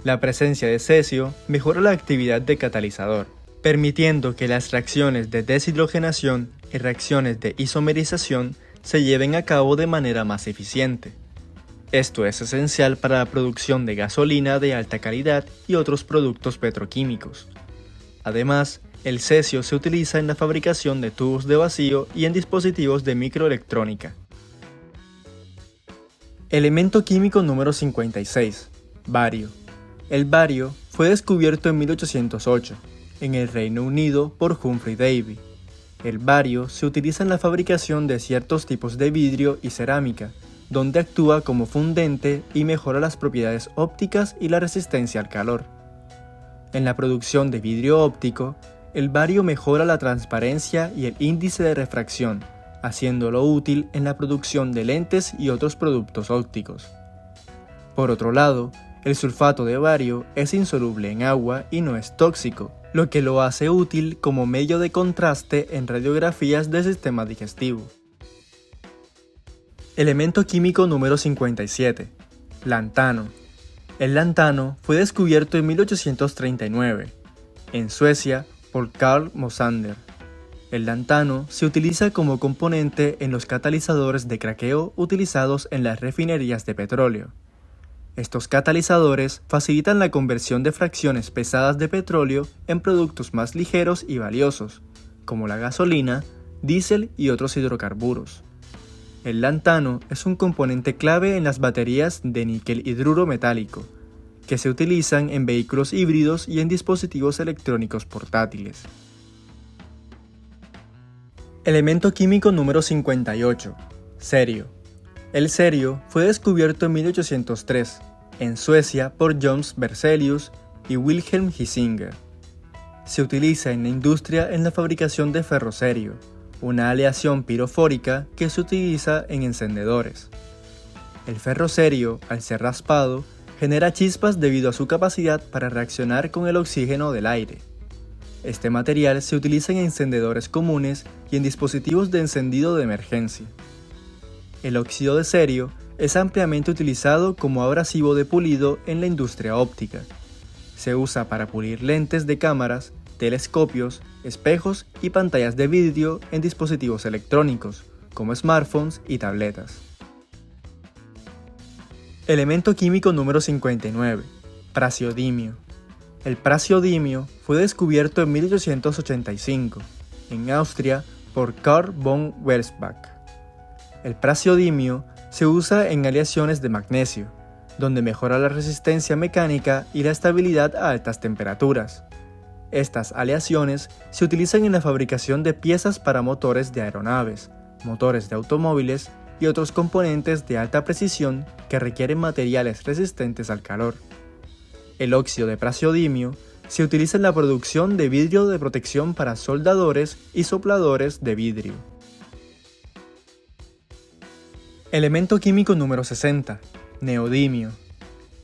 La presencia de cesio mejora la actividad de catalizador, permitiendo que las reacciones de deshidrogenación y reacciones de isomerización se lleven a cabo de manera más eficiente. Esto es esencial para la producción de gasolina de alta calidad y otros productos petroquímicos. Además, el cesio se utiliza en la fabricación de tubos de vacío y en dispositivos de microelectrónica. Elemento químico número 56. Bario. El bario fue descubierto en 1808, en el Reino Unido, por Humphrey Davy. El bario se utiliza en la fabricación de ciertos tipos de vidrio y cerámica, donde actúa como fundente y mejora las propiedades ópticas y la resistencia al calor. En la producción de vidrio óptico, el bario mejora la transparencia y el índice de refracción, haciéndolo útil en la producción de lentes y otros productos ópticos. Por otro lado, el sulfato de bario es insoluble en agua y no es tóxico, lo que lo hace útil como medio de contraste en radiografías del sistema digestivo. Elemento químico número 57. Lantano. El lantano fue descubierto en 1839, en Suecia, por Carl Mosander. El lantano se utiliza como componente en los catalizadores de craqueo utilizados en las refinerías de petróleo. Estos catalizadores facilitan la conversión de fracciones pesadas de petróleo en productos más ligeros y valiosos, como la gasolina, diésel y otros hidrocarburos. El lantano es un componente clave en las baterías de níquel hidruro metálico, que se utilizan en vehículos híbridos y en dispositivos electrónicos portátiles. Elemento químico número 58. Cerio. El cerio fue descubierto en 1803, en Suecia, por Johannes Berzelius y Wilhelm Hisinger. Se utiliza en la industria en la fabricación de ferrocerio, una aleación pirofórica que se utiliza en encendedores. El ferrocerio, al ser raspado, genera chispas debido a su capacidad para reaccionar con el oxígeno del aire. Este material se utiliza en encendedores comunes y en dispositivos de encendido de emergencia. El óxido de cerio es ampliamente utilizado como abrasivo de pulido en la industria óptica. Se usa para pulir lentes de cámaras, telescopios, espejos y pantallas de vidrio en dispositivos electrónicos, como smartphones y tabletas. Elemento químico número 59. Praseodimio. El praseodimio fue descubierto en 1885, en Austria, por Karl von Welsbach. El praseodimio se usa en aleaciones de magnesio, donde mejora la resistencia mecánica y la estabilidad a altas temperaturas. Estas aleaciones se utilizan en la fabricación de piezas para motores de aeronaves, motores de automóviles y otros componentes de alta precisión que requieren materiales resistentes al calor. El óxido de praseodimio se utiliza en la producción de vidrio de protección para soldadores y sopladores de vidrio. Elemento químico número 60. Neodimio.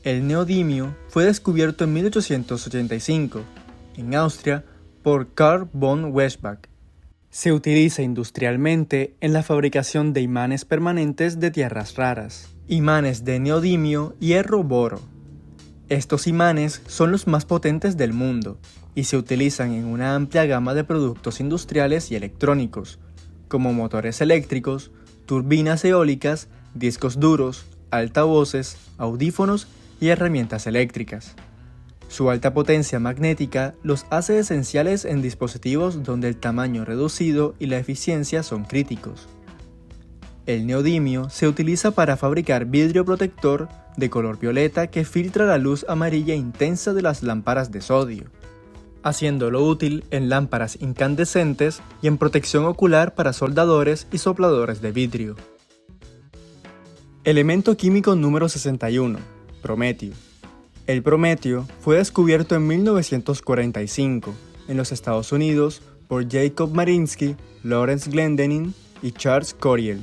El neodimio fue descubierto en 1885, en Austria, por Carl von Weisbach. Se utiliza industrialmente en la fabricación de imanes permanentes de tierras raras, imanes de neodimio hierro-boro. Estos imanes son los más potentes del mundo y se utilizan en una amplia gama de productos industriales y electrónicos, como motores eléctricos, turbinas eólicas, discos duros, altavoces, audífonos y herramientas eléctricas. Su alta potencia magnética los hace esenciales en dispositivos donde el tamaño reducido y la eficiencia son críticos. El neodimio se utiliza para fabricar vidrio protector de color violeta que filtra la luz amarilla intensa de las lámparas de sodio, haciéndolo útil en lámparas incandescentes y en protección ocular para soldadores y sopladores de vidrio. Elemento químico número 61. Prometio. El prometio fue descubierto en 1945 en los Estados Unidos por Jacob Marinsky, Lawrence Glendening y Charles Coriel.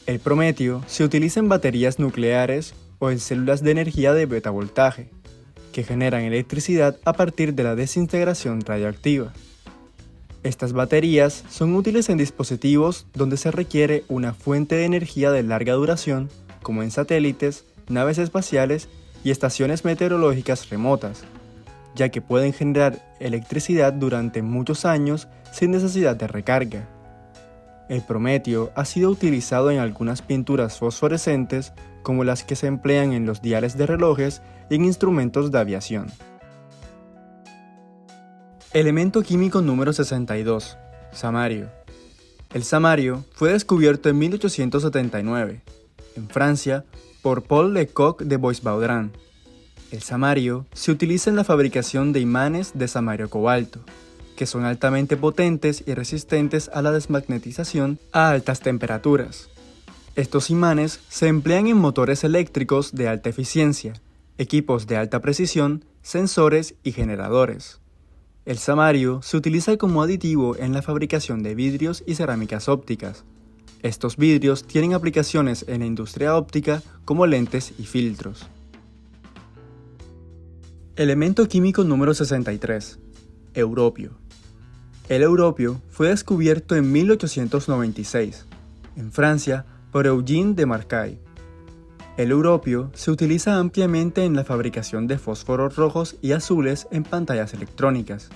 El prometio se utiliza en baterías nucleares o en células de energía de beta voltaje, que generan electricidad a partir de la desintegración radioactiva. Estas baterías son útiles en dispositivos donde se requiere una fuente de energía de larga duración, como en satélites, naves espaciales y estaciones meteorológicas remotas, ya que pueden generar electricidad durante muchos años sin necesidad de recarga. El prometio ha sido utilizado en algunas pinturas fosforescentes como las que se emplean en los diales de relojes y en instrumentos de aviación. Elemento químico número 62. Samario. El samario fue descubierto en 1879, en Francia, por Paul Lecoq de Bois-Baudran. El samario se utiliza en la fabricación de imanes de samario cobalto, que son altamente potentes y resistentes a la desmagnetización a altas temperaturas. Estos imanes se emplean en motores eléctricos de alta eficiencia, equipos de alta precisión, sensores y generadores. El samario se utiliza como aditivo en la fabricación de vidrios y cerámicas ópticas. Estos vidrios tienen aplicaciones en la industria óptica como lentes y filtros. Elemento químico número 63. Europio. El europio fue descubierto en 1896, en Francia, por Eugène de Marcaille. El europio se utiliza ampliamente en la fabricación de fósforos rojos y azules en pantallas electrónicas,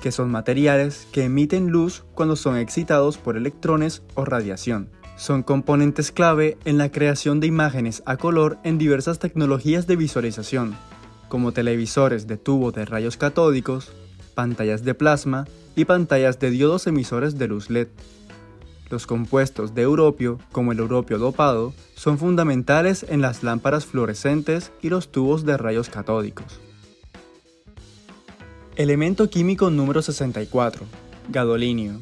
que son materiales que emiten luz cuando son excitados por electrones o radiación. Son componentes clave en la creación de imágenes a color en diversas tecnologías de visualización, como televisores de tubo de rayos catódicos, pantallas de plasma y pantallas de diodos emisores de luz LED. Los compuestos de europio, como el europio dopado, son fundamentales en las lámparas fluorescentes y los tubos de rayos catódicos. Elemento químico número 64. Gadolinio.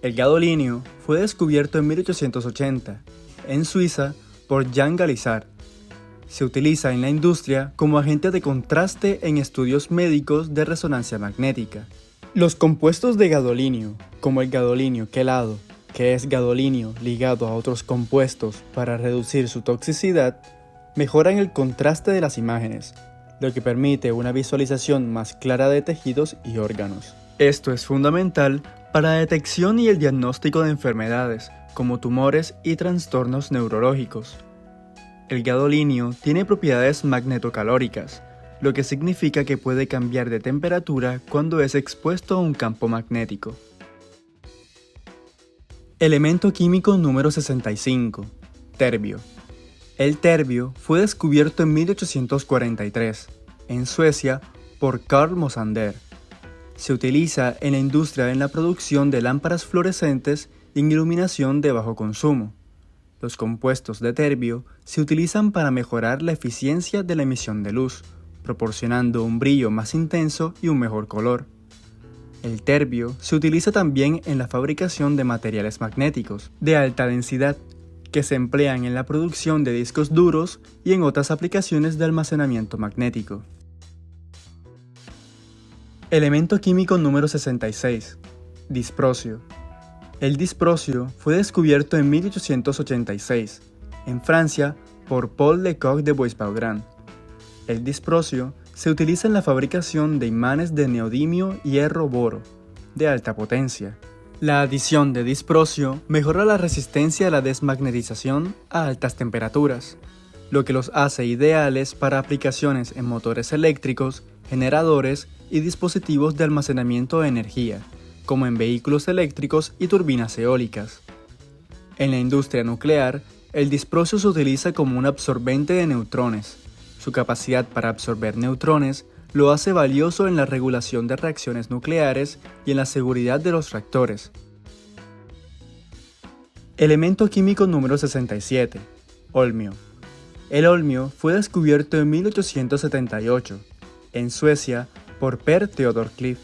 El gadolinio fue descubierto en 1880, en Suiza, por Jean Galisard. Se utiliza en la industria como agente de contraste en estudios médicos de resonancia magnética. Los compuestos de gadolinio, como el gadolinio quelado, que es gadolinio ligado a otros compuestos para reducir su toxicidad, mejoran el contraste de las imágenes, lo que permite una visualización más clara de tejidos y órganos. Esto es fundamental para la detección y el diagnóstico de enfermedades, como tumores y trastornos neurológicos. El gadolinio tiene propiedades magnetocalóricas, lo que significa que puede cambiar de temperatura cuando es expuesto a un campo magnético. Elemento químico número 65. Terbio. El terbio fue descubierto en 1843, en Suecia, por Carl Mosander. Se utiliza en la industria en la producción de lámparas fluorescentes y en iluminación de bajo consumo. Los compuestos de terbio se utilizan para mejorar la eficiencia de la emisión de luz, proporcionando un brillo más intenso y un mejor color. El terbio se utiliza también en la fabricación de materiales magnéticos de alta densidad, que se emplean en la producción de discos duros y en otras aplicaciones de almacenamiento magnético. Elemento químico número 66. Disprosio. El disprosio fue descubierto en 1886, en Francia, por Paul Lecoq de Bois-Vaudran. El disprosio se utiliza en la fabricación de imanes de neodimio hierro-boro, de alta potencia. La adición de disprosio mejora la resistencia a la desmagnetización a altas temperaturas, lo que los hace ideales para aplicaciones en motores eléctricos, generadores y dispositivos de almacenamiento de energía, como en vehículos eléctricos y turbinas eólicas. En la industria nuclear, el disprosio se utiliza como un absorbente de neutrones. Su capacidad para absorber neutrones lo hace valioso en la regulación de reacciones nucleares y en la seguridad de los reactores. Elemento químico número 67. Olmio. El olmio fue descubierto en 1878, en Suecia, por Per Theodor Kliff.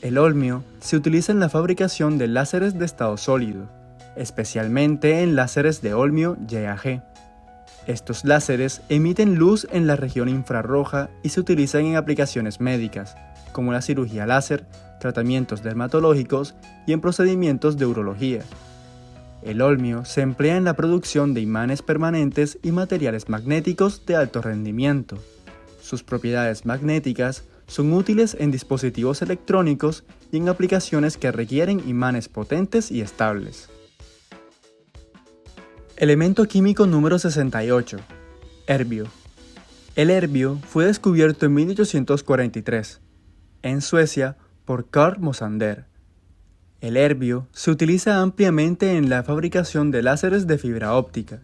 El olmio se utiliza en la fabricación de láseres de estado sólido, especialmente en láseres de olmio YAG. Estos láseres emiten luz en la región infrarroja y se utilizan en aplicaciones médicas, como la cirugía láser, tratamientos dermatológicos y en procedimientos de urología. El olmio se emplea en la producción de imanes permanentes y materiales magnéticos de alto rendimiento. Sus propiedades magnéticas son útiles en dispositivos electrónicos y en aplicaciones que requieren imanes potentes y estables. Elemento químico número 68. Herbio. El herbio fue descubierto en 1843, en Suecia, por Carl Mosander. El herbio se utiliza ampliamente en la fabricación de láseres de fibra óptica,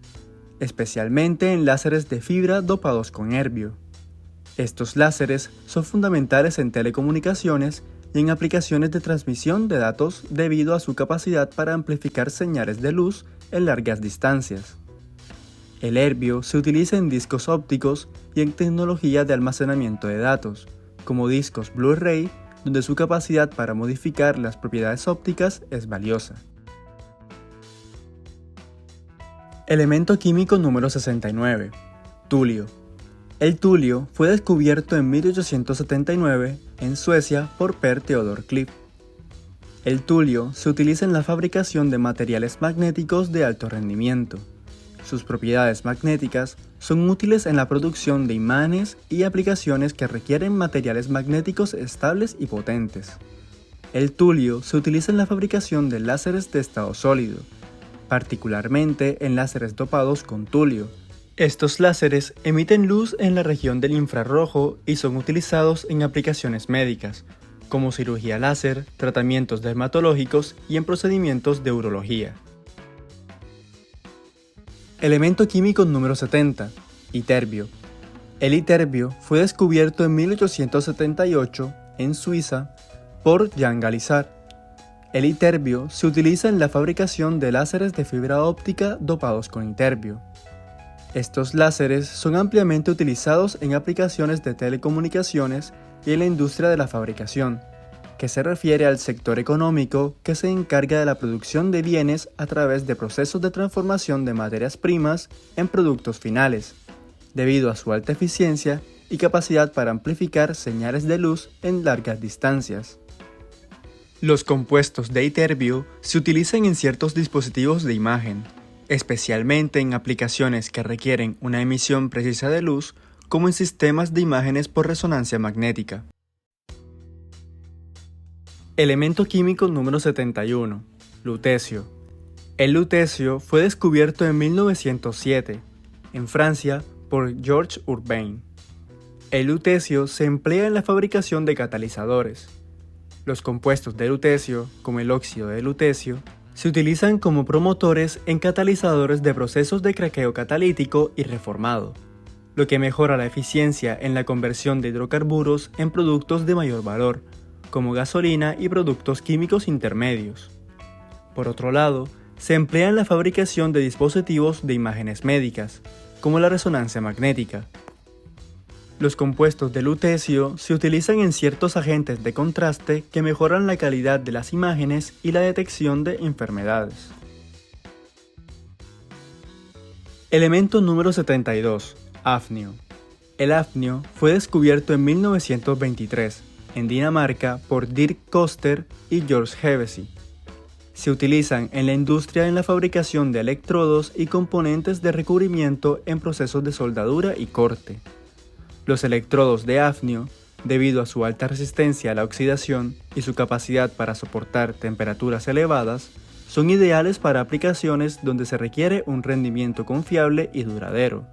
especialmente en láseres de fibra dopados con herbio. Estos láseres son fundamentales en telecomunicaciones y en aplicaciones de transmisión de datos debido a su capacidad para amplificar señales de luz en largas distancias. El herbio se utiliza en discos ópticos y en tecnología de almacenamiento de datos, como discos Blu-ray, donde su capacidad para modificar las propiedades ópticas es valiosa. Elemento químico número 69. Tulio. El tulio fue descubierto en 1879 en Suecia por Per Theodor Kliff. El tulio se utiliza en la fabricación de materiales magnéticos de alto rendimiento. Sus propiedades magnéticas son útiles en la producción de imanes y aplicaciones que requieren materiales magnéticos estables y potentes. El tulio se utiliza en la fabricación de láseres de estado sólido, particularmente en láseres dopados con tulio. Estos láseres emiten luz en la región del infrarrojo y son utilizados en aplicaciones médicas, como cirugía láser, tratamientos dermatológicos y en procedimientos de urología. Elemento químico número 70. Iterbio. El iterbio fue descubierto en 1878 en Suiza por Jean Galisar. El iterbio se utiliza en la fabricación de láseres de fibra óptica dopados con iterbio. Estos láseres son ampliamente utilizados en aplicaciones de telecomunicaciones y en la industria de la fabricación, que se refiere al sector económico que se encarga de la producción de bienes a través de procesos de transformación de materias primas en productos finales, debido a su alta eficiencia y capacidad para amplificar señales de luz en largas distancias. Los compuestos de iterbio se utilizan en ciertos dispositivos de imagen, especialmente en aplicaciones que requieren una emisión precisa de luz, como en sistemas de imágenes por resonancia magnética. Elemento químico número 71. Lutecio. El lutecio fue descubierto en 1907, en Francia, por Georges Urbain. El lutecio se emplea en la fabricación de catalizadores. Los compuestos de lutecio, como el óxido de lutecio, se utilizan como promotores en catalizadores de procesos de craqueo catalítico y reformado, lo que mejora la eficiencia en la conversión de hidrocarburos en productos de mayor valor, como gasolina y productos químicos intermedios. Por otro lado, Se emplea en la fabricación de dispositivos de imágenes médicas, como la resonancia magnética. Los compuestos de lutecio se utilizan en ciertos agentes de contraste que mejoran la calidad de las imágenes y la detección de enfermedades. Elemento número 72. Hafnio. El hafnio fue descubierto en 1923 en Dinamarca por Dirk Coster y George Hevesy. Se utilizan en la industria en la fabricación de electrodos y componentes de recubrimiento en procesos de soldadura y corte. Los electrodos de hafnio, debido a su alta resistencia a la oxidación y su capacidad para soportar temperaturas elevadas, son ideales para aplicaciones donde se requiere un rendimiento confiable y duradero.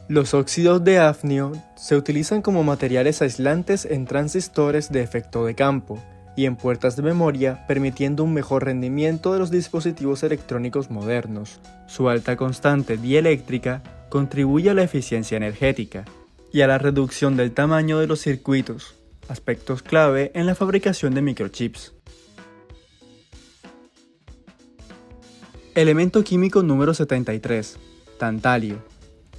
Los óxidos de hafnio se utilizan como materiales aislantes en transistores de efecto de campo y en puertas de memoria, permitiendo un mejor rendimiento de los dispositivos electrónicos modernos. Su alta constante dieléctrica contribuye a la eficiencia energética y a la reducción del tamaño de los circuitos, aspectos clave en la fabricación de microchips. Elemento químico número 73. Tantalio.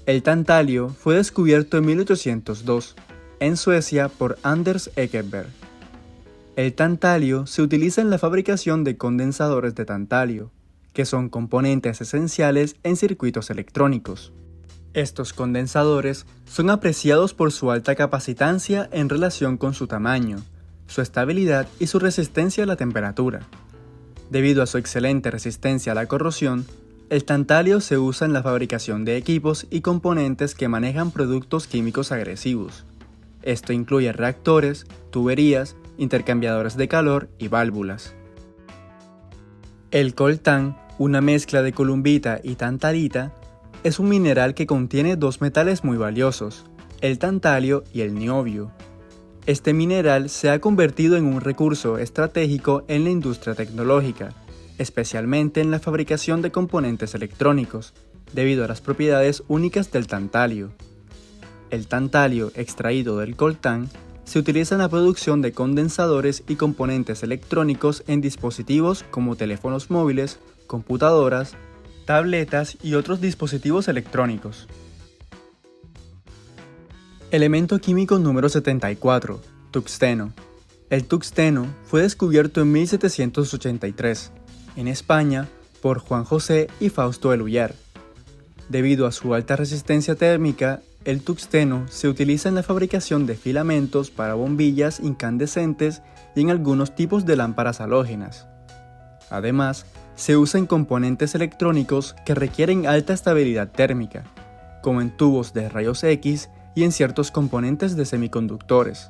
El tantalio fue descubierto en 1802, en Suecia por Anders Eckerberg. El tantalio se utiliza en la fabricación de condensadores de tantalio, que son componentes esenciales en circuitos electrónicos. Estos condensadores son apreciados por su alta capacitancia en relación con su tamaño, su estabilidad y su resistencia a la temperatura. Debido a su excelente resistencia a la corrosión, el tantalio se usa en la fabricación de equipos y componentes que manejan productos químicos agresivos. Esto incluye reactores, tuberías, intercambiadores de calor y válvulas. El coltán, una mezcla de columbita y tantalita, es un mineral que contiene dos metales muy valiosos, el tantalio y el niobio. Este mineral se ha convertido en un recurso estratégico en la industria tecnológica, especialmente en la fabricación de componentes electrónicos, debido a las propiedades únicas del tantalio. El tantalio extraído del coltán se utiliza en la producción de condensadores y componentes electrónicos en dispositivos como teléfonos móviles, computadoras, tabletas y otros dispositivos electrónicos. Elemento químico número 74. Tuxteno. El tuxteno fue descubierto en 1783, en España, por Juan José y Fausto Eluyar. Debido a su alta resistencia térmica, el tuxteno se utiliza en la fabricación de filamentos para bombillas incandescentes y en algunos tipos de lámparas halógenas. Además, se usa en componentes electrónicos que requieren alta estabilidad térmica, como en tubos de rayos X y en ciertos componentes de semiconductores.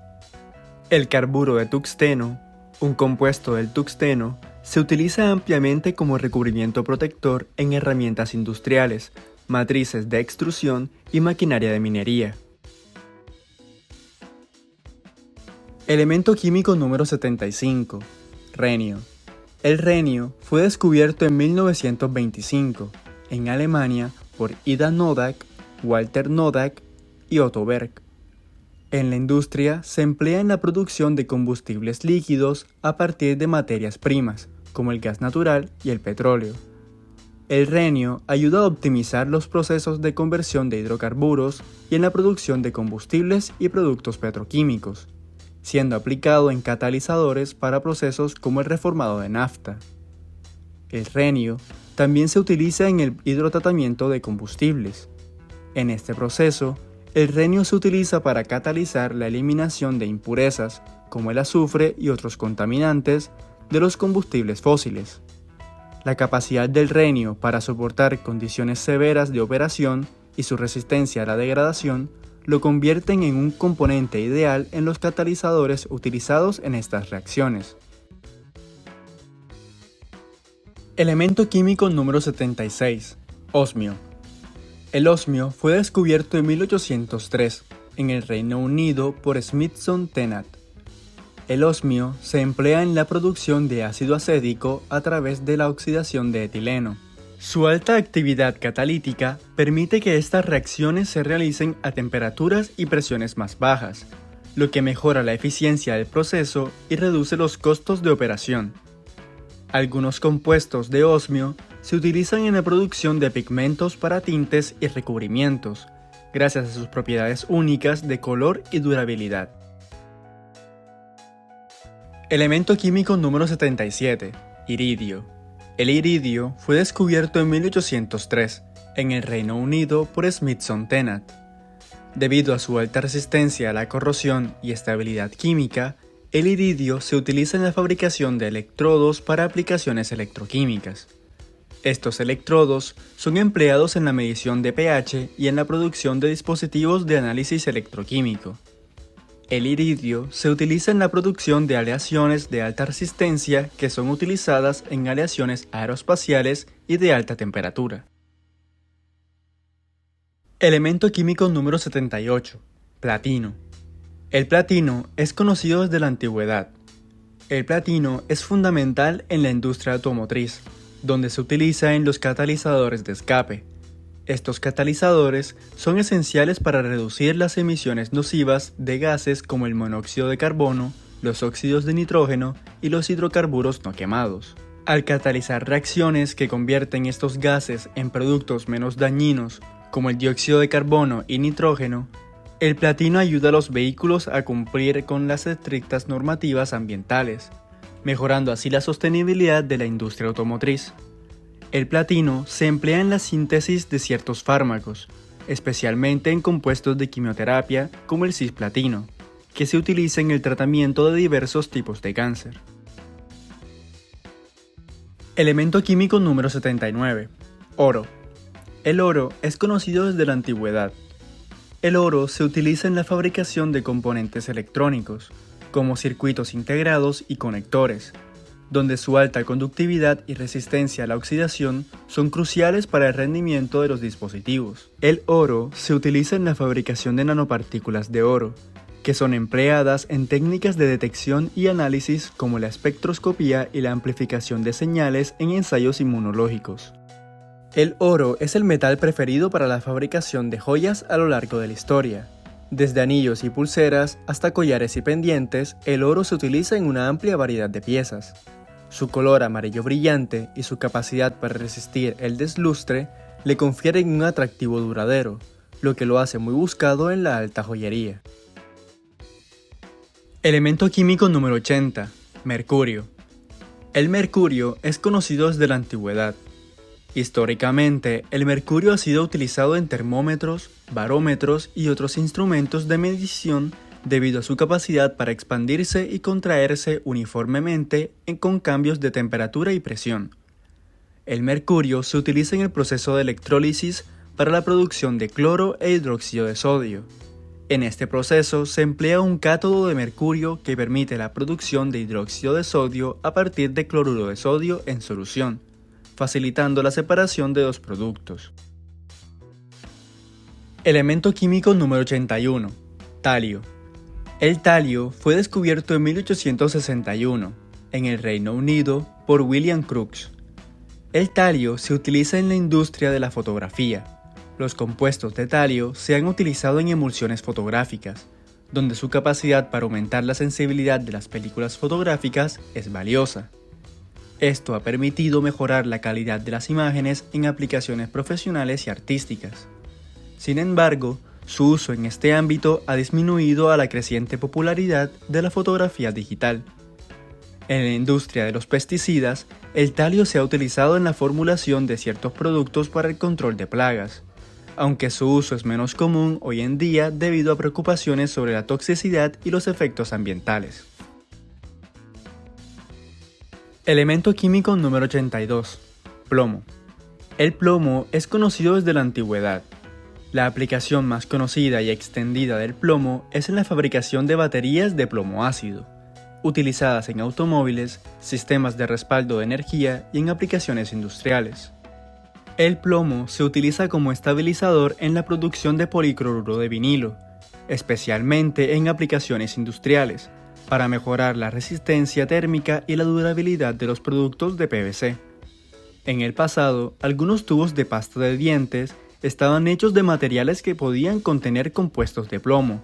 El carburo de tuxteno, un compuesto del tuxteno, se utiliza ampliamente como recubrimiento protector en herramientas industriales, matrices de extrusión y maquinaria de minería. Elemento químico número 75. Renio. El renio fue descubierto en 1925 en Alemania por Ida Noddack, Walter Noddack y Otto Berg. En la industria se emplea en la producción de combustibles líquidos a partir de materias primas, como el gas natural y el petróleo. El renio ayuda a optimizar los procesos de conversión de hidrocarburos y en la producción de combustibles y productos petroquímicos, siendo aplicado en catalizadores para procesos como el reformado de nafta. El renio también se utiliza en el hidrotratamiento de combustibles. En este proceso, el renio se utiliza para catalizar la eliminación de impurezas, como el azufre y otros contaminantes, de los combustibles fósiles. La capacidad del renio para soportar condiciones severas de operación y su resistencia a la degradación lo convierten en un componente ideal en los catalizadores utilizados en estas reacciones. Elemento químico número 76. Osmio. El osmio fue descubierto en 1803 en el Reino Unido por Smithson Tennant. El osmio se emplea en la producción de ácido acético a través de la oxidación de etileno. Su alta actividad catalítica permite que estas reacciones se realicen a temperaturas y presiones más bajas, lo que mejora la eficiencia del proceso y reduce los costos de operación. Algunos compuestos de osmio se utilizan en la producción de pigmentos para tintes y recubrimientos, gracias a sus propiedades únicas de color y durabilidad. Elemento químico número 77, iridio. El iridio fue descubierto en 1803 en el Reino Unido por Smithson Tennant. Debido a su alta resistencia a la corrosión y estabilidad química, el iridio se utiliza en la fabricación de electrodos para aplicaciones electroquímicas. Estos electrodos son empleados en la medición de pH y en la producción de dispositivos de análisis electroquímico. El iridio se utiliza en la producción de aleaciones de alta resistencia que son utilizadas en aleaciones aeroespaciales y de alta temperatura. Elemento químico número 78. Platino. El platino es conocido desde la antigüedad. El platino es fundamental en la industria automotriz, donde se utiliza en los catalizadores de escape. Estos catalizadores son esenciales para reducir las emisiones nocivas de gases como el monóxido de carbono, los óxidos de nitrógeno y los hidrocarburos no quemados. Al catalizar reacciones que convierten estos gases en productos menos dañinos, como el dióxido de carbono y nitrógeno, el platino ayuda a los vehículos a cumplir con las estrictas normativas ambientales, mejorando así la sostenibilidad de la industria automotriz. El platino se emplea en la síntesis de ciertos fármacos, especialmente en compuestos de quimioterapia como el cisplatino, que se utiliza en el tratamiento de diversos tipos de cáncer. Elemento químico número 79. Oro. El oro es conocido desde la antigüedad. El oro se utiliza en la fabricación de componentes electrónicos, como circuitos integrados y conectores, donde su alta conductividad y resistencia a la oxidación son cruciales para el rendimiento de los dispositivos. El oro se utiliza en la fabricación de nanopartículas de oro, que son empleadas en técnicas de detección y análisis como la espectroscopía y la amplificación de señales en ensayos inmunológicos. El oro es el metal preferido para la fabricación de joyas a lo largo de la historia. Desde anillos y pulseras hasta collares y pendientes, el oro se utiliza en una amplia variedad de piezas. Su color amarillo brillante y su capacidad para resistir el deslustre le confieren un atractivo duradero, lo que lo hace muy buscado en la alta joyería. Elemento químico número 80. Mercurio. El mercurio es conocido desde la antigüedad. Históricamente, el mercurio ha sido utilizado en termómetros, barómetros y otros instrumentos de medición debido a su capacidad para expandirse y contraerse uniformemente con cambios de temperatura y presión. El mercurio se utiliza en el proceso de electrólisis para la producción de cloro e hidróxido de sodio. En este proceso se emplea un cátodo de mercurio que permite la producción de hidróxido de sodio a partir de cloruro de sodio en solución, facilitando la separación de dos productos. Elemento químico número 81. Talio. El talio fue descubierto en 1861 en el Reino Unido por William Crookes. El talio se utiliza en la industria de la fotografía. Los compuestos de talio se han utilizado en emulsiones fotográficas, donde su capacidad para aumentar la sensibilidad de las películas fotográficas es valiosa. Esto ha permitido mejorar la calidad de las imágenes en aplicaciones profesionales y artísticas. Sin embargo, su uso en este ámbito ha disminuido a la creciente popularidad de la fotografía digital. En la industria de los pesticidas, el talio se ha utilizado en la formulación de ciertos productos para el control de plagas, aunque su uso es menos común hoy en día debido a preocupaciones sobre la toxicidad y los efectos ambientales. Elemento químico número 82. Plomo. El plomo es conocido desde la antigüedad. La aplicación más conocida y extendida del plomo es en la fabricación de baterías de plomo ácido, utilizadas en automóviles, sistemas de respaldo de energía y en aplicaciones industriales. El plomo se utiliza como estabilizador en la producción de policloruro de vinilo, especialmente en aplicaciones industriales, para mejorar la resistencia térmica y la durabilidad de los productos de PVC. En el pasado, algunos tubos de pasta de dientes estaban hechos de materiales que podían contener compuestos de plomo,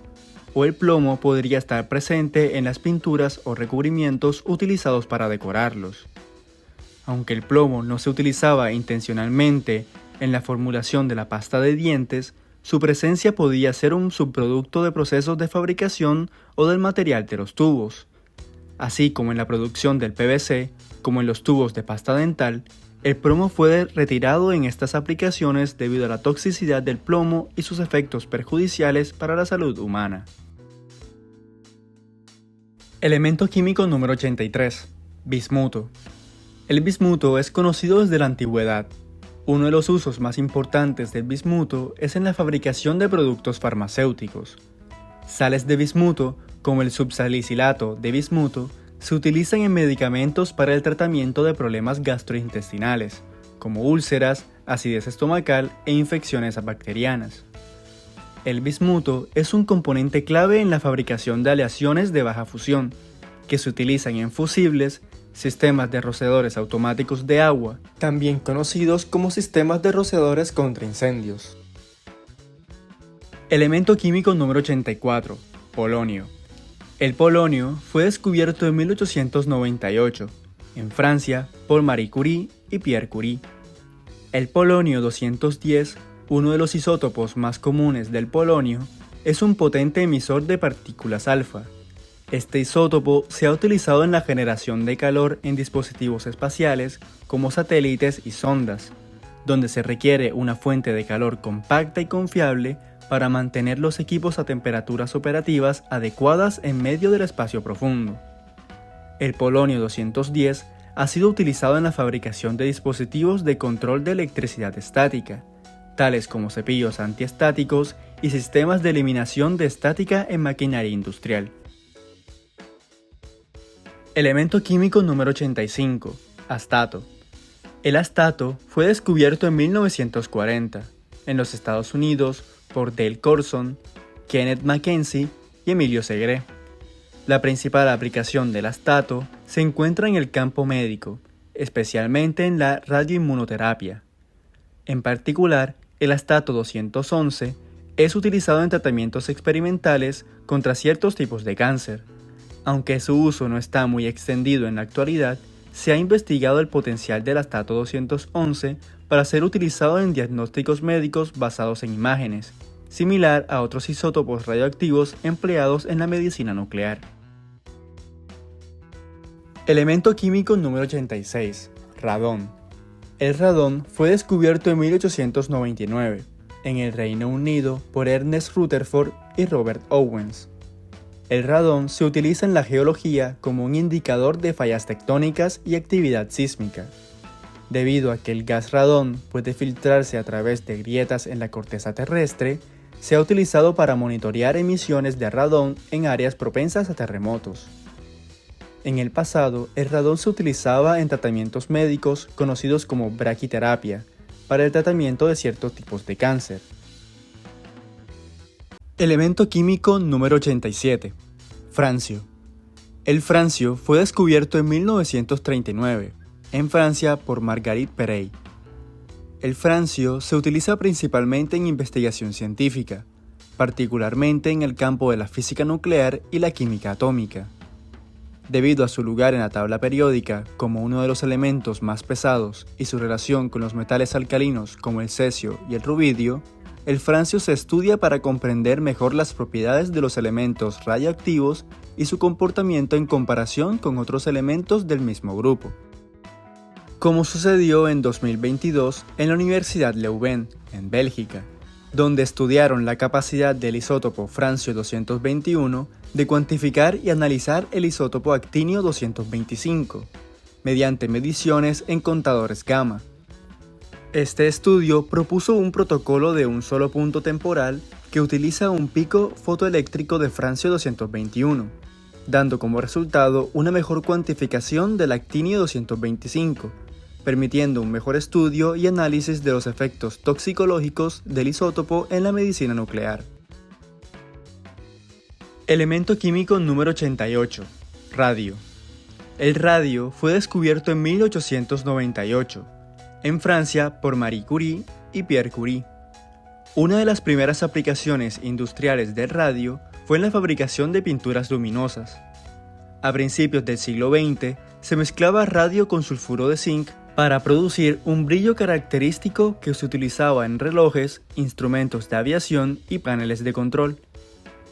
o el plomo podría estar presente en las pinturas o recubrimientos utilizados para decorarlos. Aunque el plomo no se utilizaba intencionalmente en la formulación de la pasta de dientes, su presencia podía ser un subproducto de procesos de fabricación o del material de los tubos. Así como en la producción del PVC, como en los tubos de pasta dental, el plomo fue retirado en estas aplicaciones debido a la toxicidad del plomo y sus efectos perjudiciales para la salud humana. Elemento químico número 83. Bismuto. El bismuto es conocido desde la antigüedad. Uno de los usos más importantes del bismuto es en la fabricación de productos farmacéuticos. Sales de bismuto, como el subsalicilato de bismuto, se utilizan en medicamentos para el tratamiento de problemas gastrointestinales, como úlceras, acidez estomacal e infecciones bacterianas. El bismuto es un componente clave en la fabricación de aleaciones de baja fusión, que se utilizan en fusibles, sistemas de rociadores automáticos de agua, también conocidos como sistemas de rociadores contra incendios. Elemento químico número 84. Polonio. El polonio fue descubierto en 1898, en Francia, por Marie Curie y Pierre Curie. El polonio 210, uno de los isótopos más comunes del polonio, es un potente emisor de partículas alfa. Este isótopo se ha utilizado en la generación de calor en dispositivos espaciales como satélites y sondas, donde se requiere una fuente de calor compacta y confiable para mantener los equipos a temperaturas operativas adecuadas en medio del espacio profundo. El polonio 210 ha sido utilizado en la fabricación de dispositivos de control de electricidad estática, tales como cepillos antiestáticos y sistemas de eliminación de estática en maquinaria industrial. Elemento químico número 85. Astato. El astato fue descubierto en 1940 en los Estados Unidos por Dale Corson, Kenneth Mackenzie y Emilio Segre. La principal aplicación del astato se encuentra en el campo médico, especialmente en la radioinmunoterapia. En particular, el astato 211 es utilizado en tratamientos experimentales contra ciertos tipos de cáncer. Aunque su uso no está muy extendido en la actualidad, se ha investigado el potencial del astato 211 para ser utilizado en diagnósticos médicos basados en imágenes, similar a otros isótopos radioactivos empleados en la medicina nuclear. Elemento químico número 86. Radón. El radón fue descubierto en 1899 en el Reino Unido por Ernest Rutherford y Robert Owens. El radón se utiliza en la geología como un indicador de fallas tectónicas y actividad sísmica. Debido a que el gas radón puede filtrarse a través de grietas en la corteza terrestre, se ha utilizado para monitorear emisiones de radón en áreas propensas a terremotos. En el pasado, el radón se utilizaba en tratamientos médicos conocidos como braquiterapia, para el tratamiento de ciertos tipos de cáncer. Elemento químico número 87. Francio. El francio fue descubierto en 1939, en Francia por Marguerite Perey. El francio se utiliza principalmente en investigación científica, particularmente en el campo de la física nuclear y la química atómica. Debido a su lugar en la tabla periódica como uno de los elementos más pesados y su relación con los metales alcalinos como el cesio y el rubidio, el francio se estudia para comprender mejor las propiedades de los elementos radioactivos y su comportamiento en comparación con otros elementos del mismo grupo. Como sucedió en 2022 en la Universidad Leuven, en Bélgica, donde estudiaron la capacidad del isótopo francio 221 de cuantificar y analizar el isótopo actinio 225, mediante mediciones en contadores gamma. Este estudio propuso un protocolo de un solo punto temporal que utiliza un pico fotoeléctrico de francio 221, dando como resultado una mejor cuantificación del actinio 225, permitiendo un mejor estudio y análisis de los efectos toxicológicos del isótopo en la medicina nuclear. Elemento químico número 88. Radio. El radio fue descubierto en 1898, en Francia por Marie Curie y Pierre Curie. Una de las primeras aplicaciones industriales del radio fue en la fabricación de pinturas luminosas. A principios del siglo XX, se mezclaba radio con sulfuro de zinc para producir un brillo característico que se utilizaba en relojes, instrumentos de aviación y paneles de control.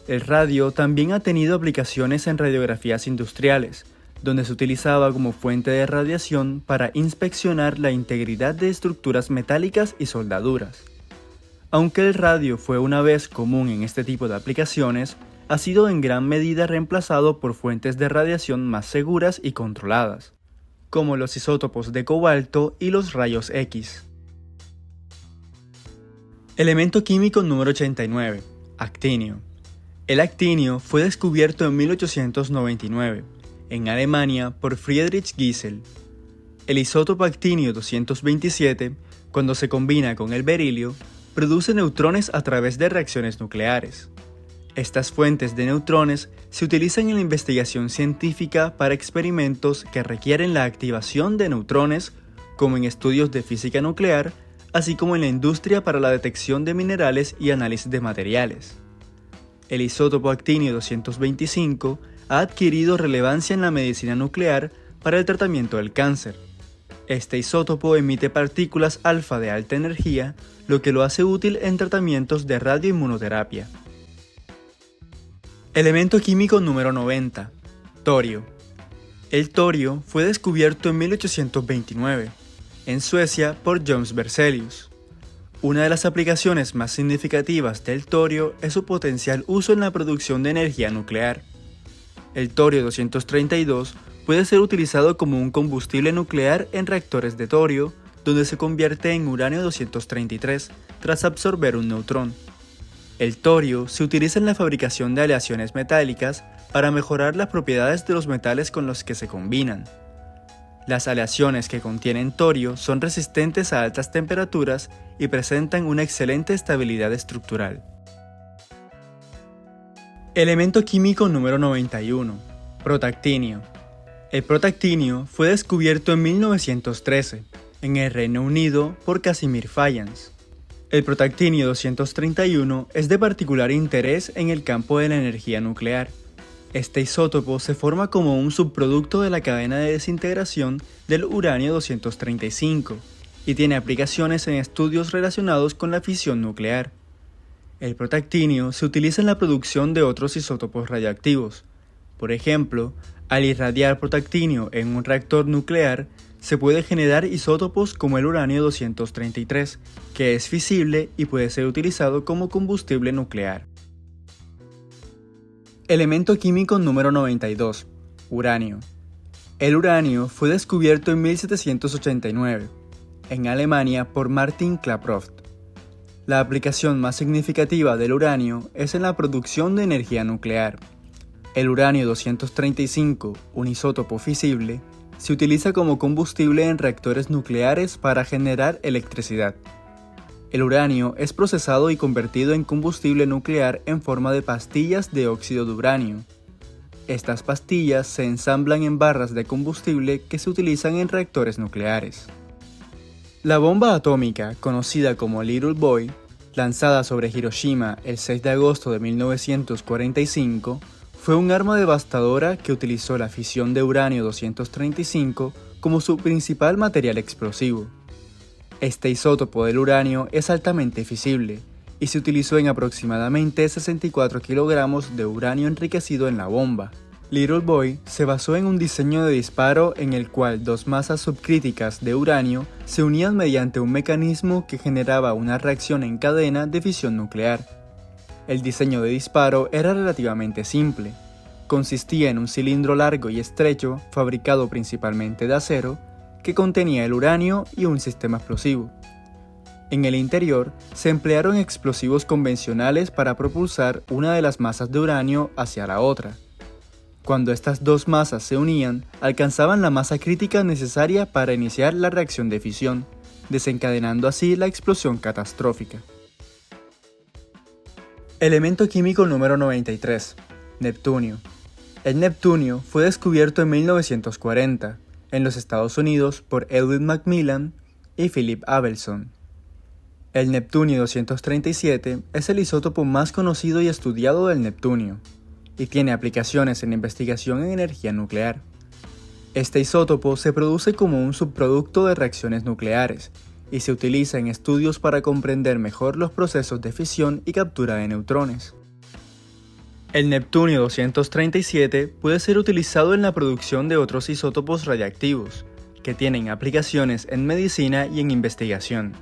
El radio también ha tenido aplicaciones en radiografías industriales, donde se utilizaba como fuente de radiación para inspeccionar la integridad de estructuras metálicas y soldaduras. Aunque el radio fue una vez común en este tipo de aplicaciones, ha sido en gran medida reemplazado por fuentes de radiación más seguras y controladas, como los isótopos de cobalto y los rayos X. Elemento químico número 89, actinio. El actinio fue descubierto en 1899, en Alemania por Friedrich Giesel. El isótopo actinio 227, cuando se combina con el berilio, produce neutrones a través de reacciones nucleares. Estas fuentes de neutrones se utilizan en la investigación científica para experimentos que requieren la activación de neutrones, como en estudios de física nuclear, así como en la industria para la detección de minerales y análisis de materiales. El isótopo actinio 225 ha adquirido relevancia en la medicina nuclear para el tratamiento del cáncer. Este isótopo emite partículas alfa de alta energía, lo que lo hace útil en tratamientos de radioinmunoterapia. Elemento químico número 90, torio. El torio fue descubierto en 1829, en Suecia por Jöns Berzelius. Una de las aplicaciones más significativas del torio es su potencial uso en la producción de energía nuclear. El torio 232 puede ser utilizado como un combustible nuclear en reactores de torio, donde se convierte en uranio 233 tras absorber un neutrón. El torio se utiliza en la fabricación de aleaciones metálicas para mejorar las propiedades de los metales con los que se combinan. Las aleaciones que contienen torio son resistentes a altas temperaturas y presentan una excelente estabilidad estructural. Elemento químico número 91, protactinio. El protactinio fue descubierto en 1913, en el Reino Unido por Casimir Fayans. El protactinio 231 es de particular interés en el campo de la energía nuclear. Este isótopo se forma como un subproducto de la cadena de desintegración del uranio 235 y tiene aplicaciones en estudios relacionados con la fisión nuclear. El protactinio se utiliza en la producción de otros isótopos radioactivos. Por ejemplo, al irradiar protactinio en un reactor nuclear, se puede generar isótopos como el uranio 233, que es fisible y puede ser utilizado como combustible nuclear. Elemento químico número 92, uranio. El uranio fue descubierto en 1789, en Alemania por Martin Klaproth. La aplicación más significativa del uranio es en la producción de energía nuclear. El uranio 235, un isótopo fisible, se utiliza como combustible en reactores nucleares para generar electricidad. El uranio es procesado y convertido en combustible nuclear en forma de pastillas de óxido de uranio. Estas pastillas se ensamblan en barras de combustible que se utilizan en reactores nucleares. La bomba atómica, conocida como Little Boy, lanzada sobre Hiroshima el 6 de agosto de 1945, fue un arma devastadora que utilizó la fisión de uranio 235 como su principal material explosivo. Este isótopo del uranio es altamente fisible y se utilizó en aproximadamente 64 kilogramos de uranio enriquecido en la bomba. Little Boy se basó en un diseño de disparo en el cual dos masas subcríticas de uranio se unían mediante un mecanismo que generaba una reacción en cadena de fisión nuclear. El diseño de disparo era relativamente simple. Consistía en un cilindro largo y estrecho, fabricado principalmente de acero, que contenía el uranio y un sistema explosivo. En el interior se emplearon explosivos convencionales para propulsar una de las masas de uranio hacia la otra. Cuando estas dos masas se unían, alcanzaban la masa crítica necesaria para iniciar la reacción de fisión, desencadenando así la explosión catastrófica. Elemento químico número 93, neptunio. El neptunio fue descubierto en 1940 en los Estados Unidos por Edwin McMillan y Philip Abelson. El neptunio 237 es el isótopo más conocido y estudiado del neptunio, y tiene aplicaciones en investigación en energía nuclear. Este isótopo se produce como un subproducto de reacciones nucleares y se utiliza en estudios para comprender mejor los procesos de fisión y captura de neutrones. El neptunio 237 puede ser utilizado en la producción de otros isótopos radiactivos, que tienen aplicaciones en medicina y en investigación.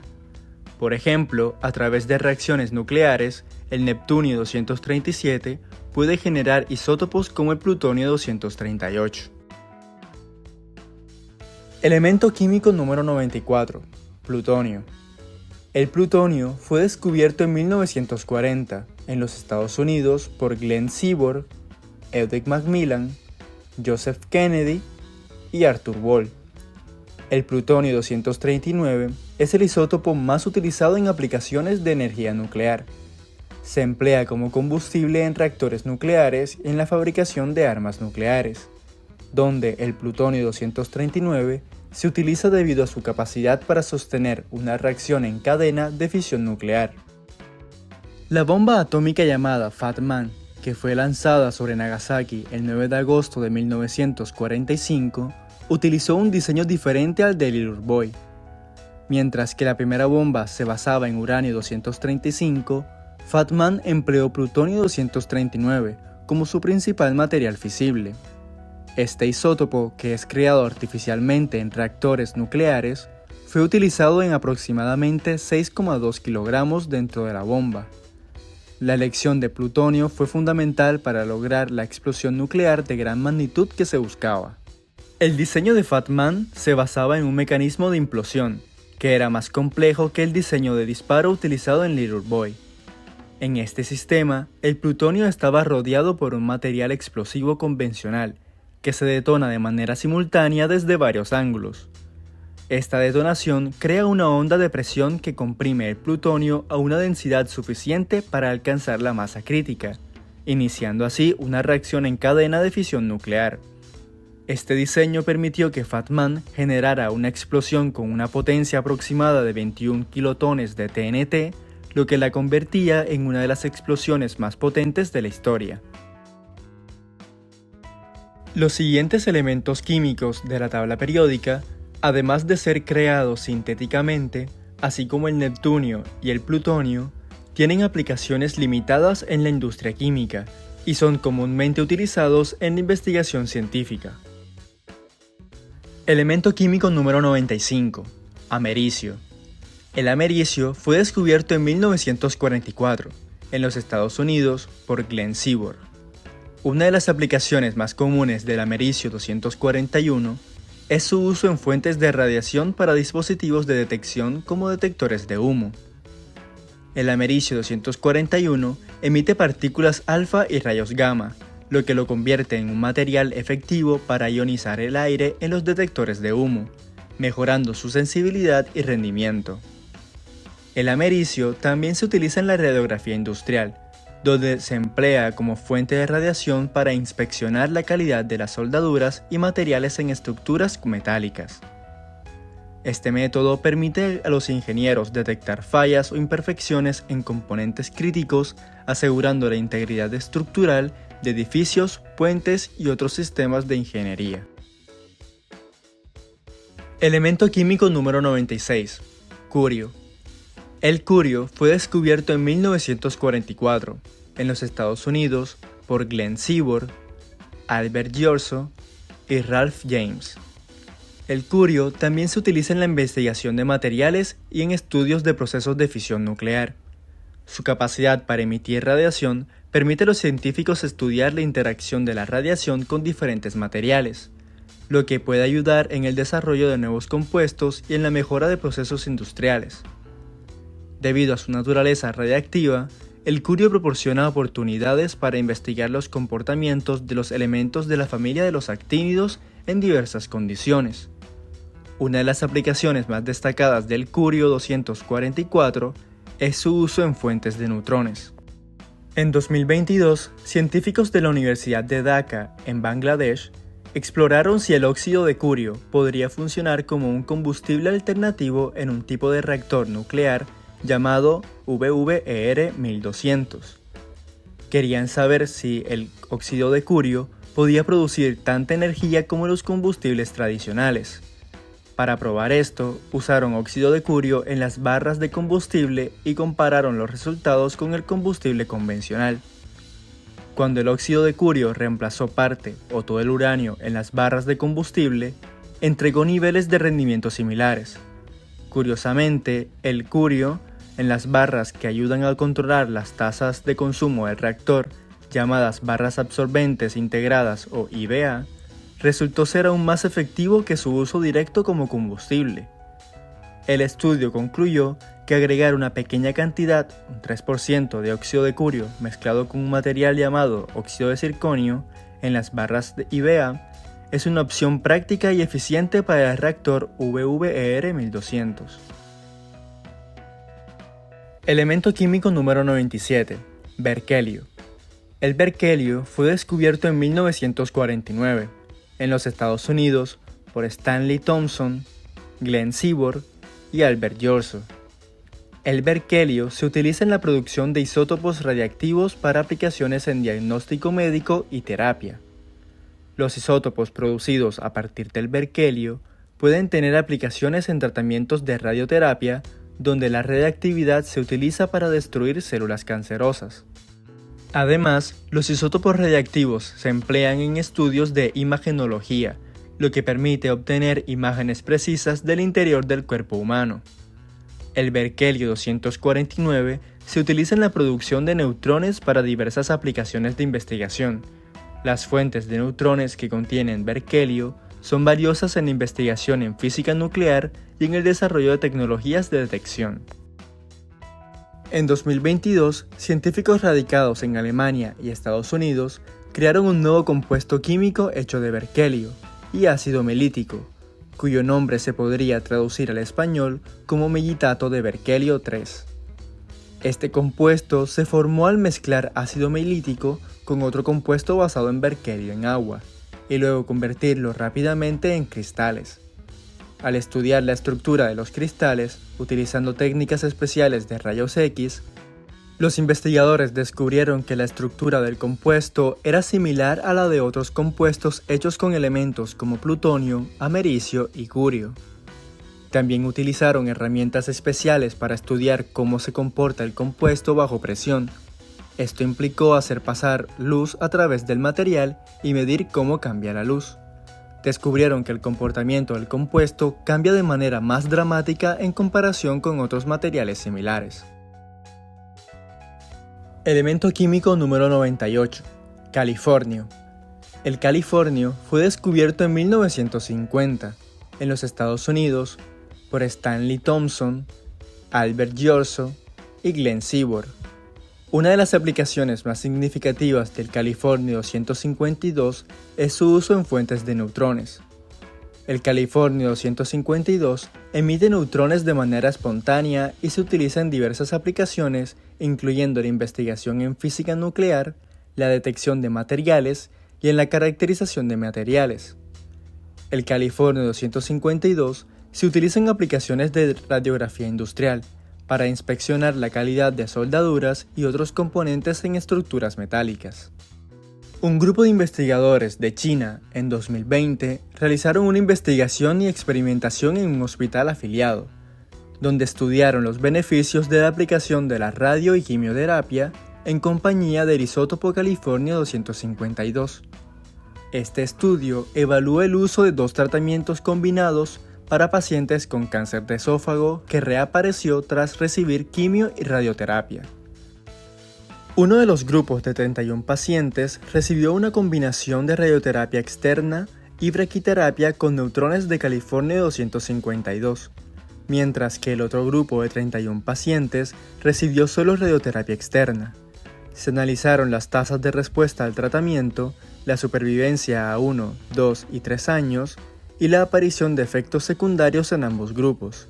Por ejemplo, a través de reacciones nucleares, el neptunio 237 puede generar isótopos como el plutonio 238. Elemento químico número 94. Plutonio. El plutonio fue descubierto en 1940 en los Estados Unidos por Glenn Seaborg, Eudric Macmillan, Joseph Kennedy y Arthur Ball. El plutonio 239 es el isótopo más utilizado en aplicaciones de energía nuclear. Se emplea como combustible en reactores nucleares y en la fabricación de armas nucleares, donde el plutonio 239 se utiliza debido a su capacidad para sostener una reacción en cadena de fisión nuclear. La bomba atómica llamada Fat Man, que fue lanzada sobre Nagasaki el 9 de agosto de 1945, utilizó un diseño diferente al del Little Boy. Mientras que la primera bomba se basaba en uranio 235, Fat Man empleó plutonio 239 como su principal material fisible. Este isótopo, que es creado artificialmente en reactores nucleares, fue utilizado en aproximadamente 6,2 kilogramos dentro de la bomba. La elección de plutonio fue fundamental para lograr la explosión nuclear de gran magnitud que se buscaba. El diseño de Fat Man se basaba en un mecanismo de implosión, que era más complejo que el diseño de disparo utilizado en Little Boy. En este sistema, el plutonio estaba rodeado por un material explosivo convencional, que se detona de manera simultánea desde varios ángulos. Esta detonación crea una onda de presión que comprime el plutonio a una densidad suficiente para alcanzar la masa crítica, iniciando así una reacción en cadena de fisión nuclear. Este diseño permitió que Fat Man generara una explosión con una potencia aproximada de 21 kilotones de TNT, lo que la convertía en una de las explosiones más potentes de la historia. Los siguientes elementos químicos de la tabla periódica, además de ser creados sintéticamente, así como el neptunio y el plutonio, tienen aplicaciones limitadas en la industria química y son comúnmente utilizados en la investigación científica. Elemento químico número 95. Americio. El americio fue descubierto en 1944 en los Estados Unidos por Glenn Seaborg. Una de las aplicaciones más comunes del americio 241 es su uso en fuentes de radiación para dispositivos de detección como detectores de humo. El americio 241 emite partículas alfa y rayos gamma, lo que lo convierte en un material efectivo para ionizar el aire en los detectores de humo, mejorando su sensibilidad y rendimiento. El americio también se utiliza en la radiografía industrial, donde se emplea como fuente de radiación para inspeccionar la calidad de las soldaduras y materiales en estructuras metálicas. Este método permite a los ingenieros detectar fallas o imperfecciones en componentes críticos, asegurando la integridad estructural de edificios, puentes y otros sistemas de ingeniería. Elemento químico número 96. Curio. El curio fue descubierto en 1944 en los Estados Unidos por Glenn Seaborg, Albert Giorgio y Ralph James. El curio también se utiliza en la investigación de materiales y en estudios de procesos de fisión nuclear. Su capacidad para emitir radiación permite a los científicos estudiar la interacción de la radiación con diferentes materiales, lo que puede ayudar en el desarrollo de nuevos compuestos y en la mejora de procesos industriales. Debido a su naturaleza radiactiva, el curio proporciona oportunidades para investigar los comportamientos de los elementos de la familia de los actínidos en diversas condiciones. Una de las aplicaciones más destacadas del curio 244 es su uso en fuentes de neutrones. En 2022, científicos de la Universidad de Dhaka, en Bangladesh, exploraron si el óxido de curio podría funcionar como un combustible alternativo en un tipo de reactor nuclear llamado VVER 1200. Querían saber si el óxido de curio podía producir tanta energía como los combustibles tradicionales. Para probar esto, usaron óxido de curio en las barras de combustible y compararon los resultados con el combustible convencional. Cuando el óxido de curio reemplazó parte o todo el uranio en las barras de combustible, entregó niveles de rendimiento similares. Curiosamente, el curio en las barras que ayudan a controlar las tasas de consumo del reactor, llamadas barras absorbentes integradas o IBA, resultó ser aún más efectivo que su uso directo como combustible. El estudio concluyó que agregar una pequeña cantidad, un 3% de óxido de curio mezclado con un material llamado óxido de circonio, en las barras de IBA, es una opción práctica y eficiente para el reactor VVER 1200. Elemento químico número 97. Berkelio. El berkelio fue descubierto en 1949 en los Estados Unidos por Stanley Thompson, Glenn Seaborg y Albert Yorso. El berkelio se utiliza en la producción de isótopos radiactivos para aplicaciones en diagnóstico médico y terapia. Los isótopos producidos a partir del berkelio pueden tener aplicaciones en tratamientos de radioterapia donde la radiactividad se utiliza para destruir células cancerosas. Además, los isótopos radiactivos se emplean en estudios de imagenología, lo que permite obtener imágenes precisas del interior del cuerpo humano. El berkelio 249 se utiliza en la producción de neutrones para diversas aplicaciones de investigación. Las fuentes de neutrones que contienen berkelio son valiosas en la investigación en física nuclear y en el desarrollo de tecnologías de detección. En 2022, científicos radicados en Alemania y Estados Unidos crearon un nuevo compuesto químico hecho de berkelio y ácido melítico, cuyo nombre se podría traducir al español como mellitato de berkelio 3. Este compuesto se formó al mezclar ácido melítico con otro compuesto basado en berkelio en agua, y luego convertirlo rápidamente en cristales. Al estudiar la estructura de los cristales, utilizando técnicas especiales de rayos X, los investigadores descubrieron que la estructura del compuesto era similar a la de otros compuestos hechos con elementos como plutonio, americio y curio. También utilizaron herramientas especiales para estudiar cómo se comporta el compuesto bajo presión. Esto implicó hacer pasar luz a través del material y medir cómo cambia la luz. Descubrieron que el comportamiento del compuesto cambia de manera más dramática en comparación con otros materiales similares. Elemento químico número 98. Californio. El californio fue descubierto en 1950 en los Estados Unidos por Stanley Thompson, Albert Yorso y Glenn Seaborg. Una de las aplicaciones más significativas del californio 252 es su uso en fuentes de neutrones. El californio 252 emite neutrones de manera espontánea y se utiliza en diversas aplicaciones, incluyendo la investigación en física nuclear, la detección de materiales y en la caracterización de materiales. El californio 252 se utiliza en aplicaciones de radiografía industrial, para inspeccionar la calidad de soldaduras y otros componentes en estructuras metálicas. Un grupo de investigadores de China, en 2020, realizaron una investigación y experimentación en un hospital afiliado, donde estudiaron los beneficios de la aplicación de la radio y quimioterapia en compañía del isótopo californio 252. Este estudio evalúa el uso de dos tratamientos combinados para pacientes con cáncer de esófago que reapareció tras recibir quimio y radioterapia. Uno de los grupos de 31 pacientes recibió una combinación de radioterapia externa y braquiterapia con neutrones de californio 252, mientras que el otro grupo de 31 pacientes recibió solo radioterapia externa. Se analizaron las tasas de respuesta al tratamiento, la supervivencia a 1, 2 y 3 años, y la aparición de efectos secundarios en ambos grupos.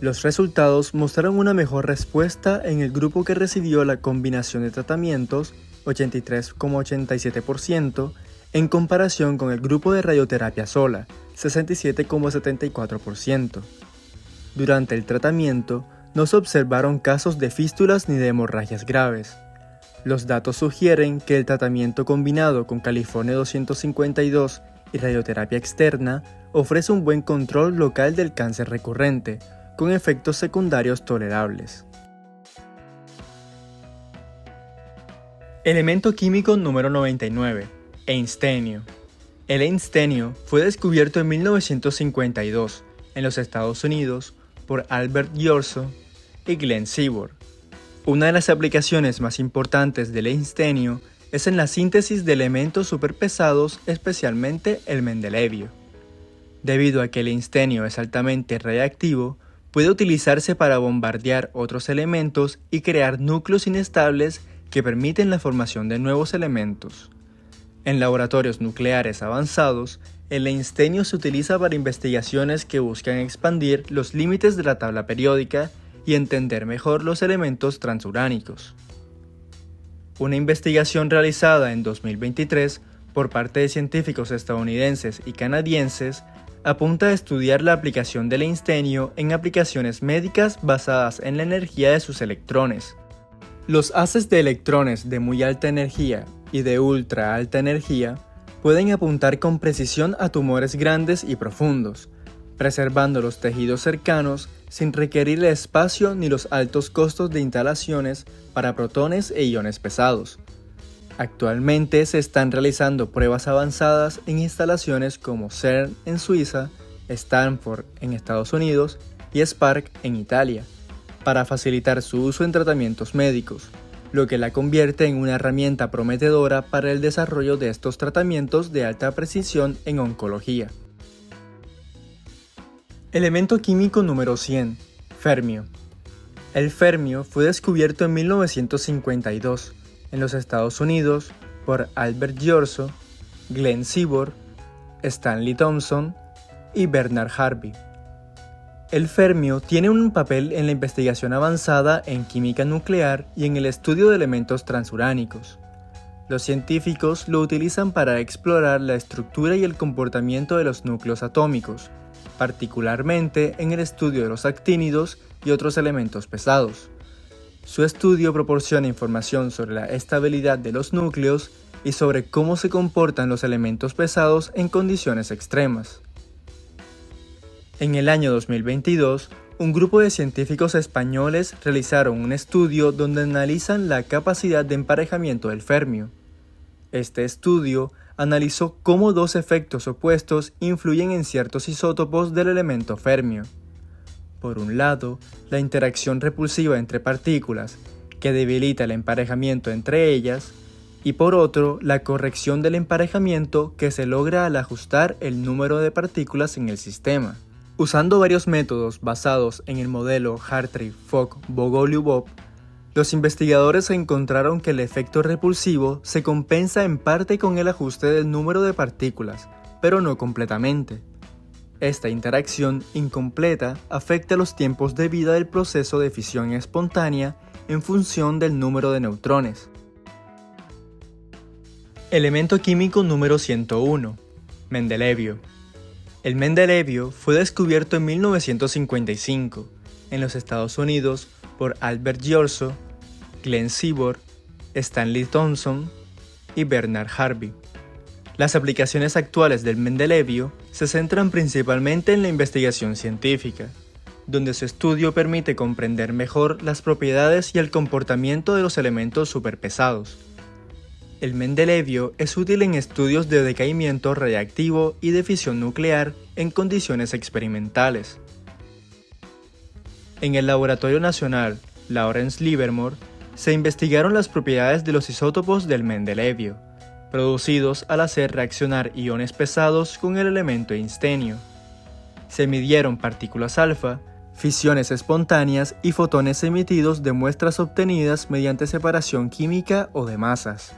Los resultados mostraron una mejor respuesta en el grupo que recibió la combinación de tratamientos, 83,87%, en comparación con el grupo de radioterapia sola, 67,74%. Durante el tratamiento, no se observaron casos de fístulas ni de hemorragias graves. Los datos sugieren que el tratamiento combinado con californio 252 y radioterapia externa ofrece un buen control local del cáncer recurrente, con efectos secundarios tolerables. Elemento químico número 99. Einstenio. El einstenio fue descubierto en 1952 en los Estados Unidos por Albert Giorgio y Glenn Seaborg. Una de las aplicaciones más importantes del einstenio es en la síntesis de elementos superpesados, especialmente el mendelevio. Debido a que el einstenio es altamente radiactivo, puede utilizarse para bombardear otros elementos y crear núcleos inestables que permiten la formación de nuevos elementos. En laboratorios nucleares avanzados, el einstenio se utiliza para investigaciones que buscan expandir los límites de la tabla periódica y entender mejor los elementos transuránicos. Una investigación realizada en 2023 por parte de científicos estadounidenses y canadienses apunta a estudiar la aplicación del einstenio en aplicaciones médicas basadas en la energía de sus electrones. Los haces de electrones de muy alta energía y de ultra alta energía pueden apuntar con precisión a tumores grandes y profundos, preservando los tejidos cercanos sin requerir el espacio ni los altos costos de instalaciones para protones e iones pesados. Actualmente se están realizando pruebas avanzadas en instalaciones como CERN en Suiza, Stanford en Estados Unidos y Spark en Italia, para facilitar su uso en tratamientos médicos, lo que la convierte en una herramienta prometedora para el desarrollo de estos tratamientos de alta precisión en oncología. Elemento químico número 100. Fermio. El fermio fue descubierto en 1952 en los Estados Unidos por Albert Giorgio, Glenn Seaborg, Stanley Thompson y Bernard Harvey. El fermio tiene un papel en la investigación avanzada en química nuclear y en el estudio de elementos transuránicos. Los científicos lo utilizan para explorar la estructura y el comportamiento de los núcleos atómicos, particularmente en el estudio de los actínidos y otros elementos pesados. Su estudio proporciona información sobre la estabilidad de los núcleos y sobre cómo se comportan los elementos pesados en condiciones extremas. En el año 2022, un grupo de científicos españoles realizaron un estudio donde analizan la capacidad de emparejamiento del fermio. Este estudio analizó cómo dos efectos opuestos influyen en ciertos isótopos del elemento fermio. Por un lado, la interacción repulsiva entre partículas, que debilita el emparejamiento entre ellas, y por otro, la corrección del emparejamiento que se logra al ajustar el número de partículas en el sistema. Usando varios métodos basados en el modelo Hartree-Fock-Bogoliubov, los investigadores encontraron que el efecto repulsivo se compensa en parte con el ajuste del número de partículas, pero no completamente. Esta interacción incompleta afecta los tiempos de vida del proceso de fisión espontánea en función del número de neutrones. Elemento químico número 101. Mendelevio. El mendelevio fue descubierto en 1955 en los Estados Unidos por Albert Giorgio, Glenn Seaborg, Stanley Thompson y Bernard Harvey. Las aplicaciones actuales del mendelevio se centran principalmente en la investigación científica, donde su estudio permite comprender mejor las propiedades y el comportamiento de los elementos superpesados. El mendelevio es útil en estudios de decaimiento radiactivo y de fisión nuclear en condiciones experimentales. En el Laboratorio Nacional Lawrence Livermore se investigaron las propiedades de los isótopos del mendelevio, producidos al hacer reaccionar iones pesados con el elemento einstenio. Se midieron partículas alfa, fisiones espontáneas y fotones emitidos de muestras obtenidas mediante separación química o de masas.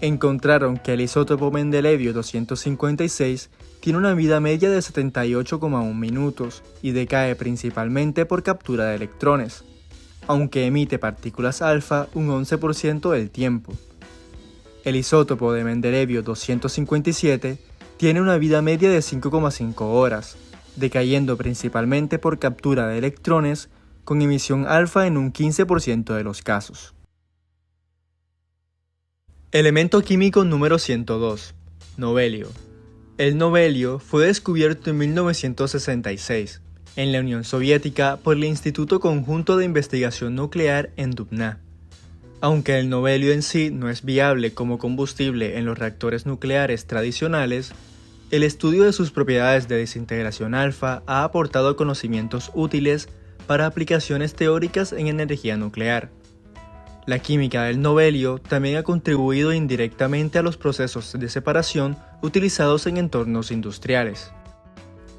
Encontraron que el isótopo mendelevio 256 tiene una vida media de 78,1 minutos y decae principalmente por captura de electrones, aunque emite partículas alfa un 11% del tiempo. El isótopo de mendelevio 257 tiene una vida media de 5,5 horas, decayendo principalmente por captura de electrones con emisión alfa en un 15% de los casos. Elemento químico número 102. Novelio. El novelio fue descubierto en 1966 en la Unión Soviética por el Instituto Conjunto de Investigación Nuclear en Dubna. Aunque el novelio en sí no es viable como combustible en los reactores nucleares tradicionales, el estudio de sus propiedades de desintegración alfa ha aportado conocimientos útiles para aplicaciones teóricas en energía nuclear. La química del novelio también ha contribuido indirectamente a los procesos de separación utilizados en entornos industriales.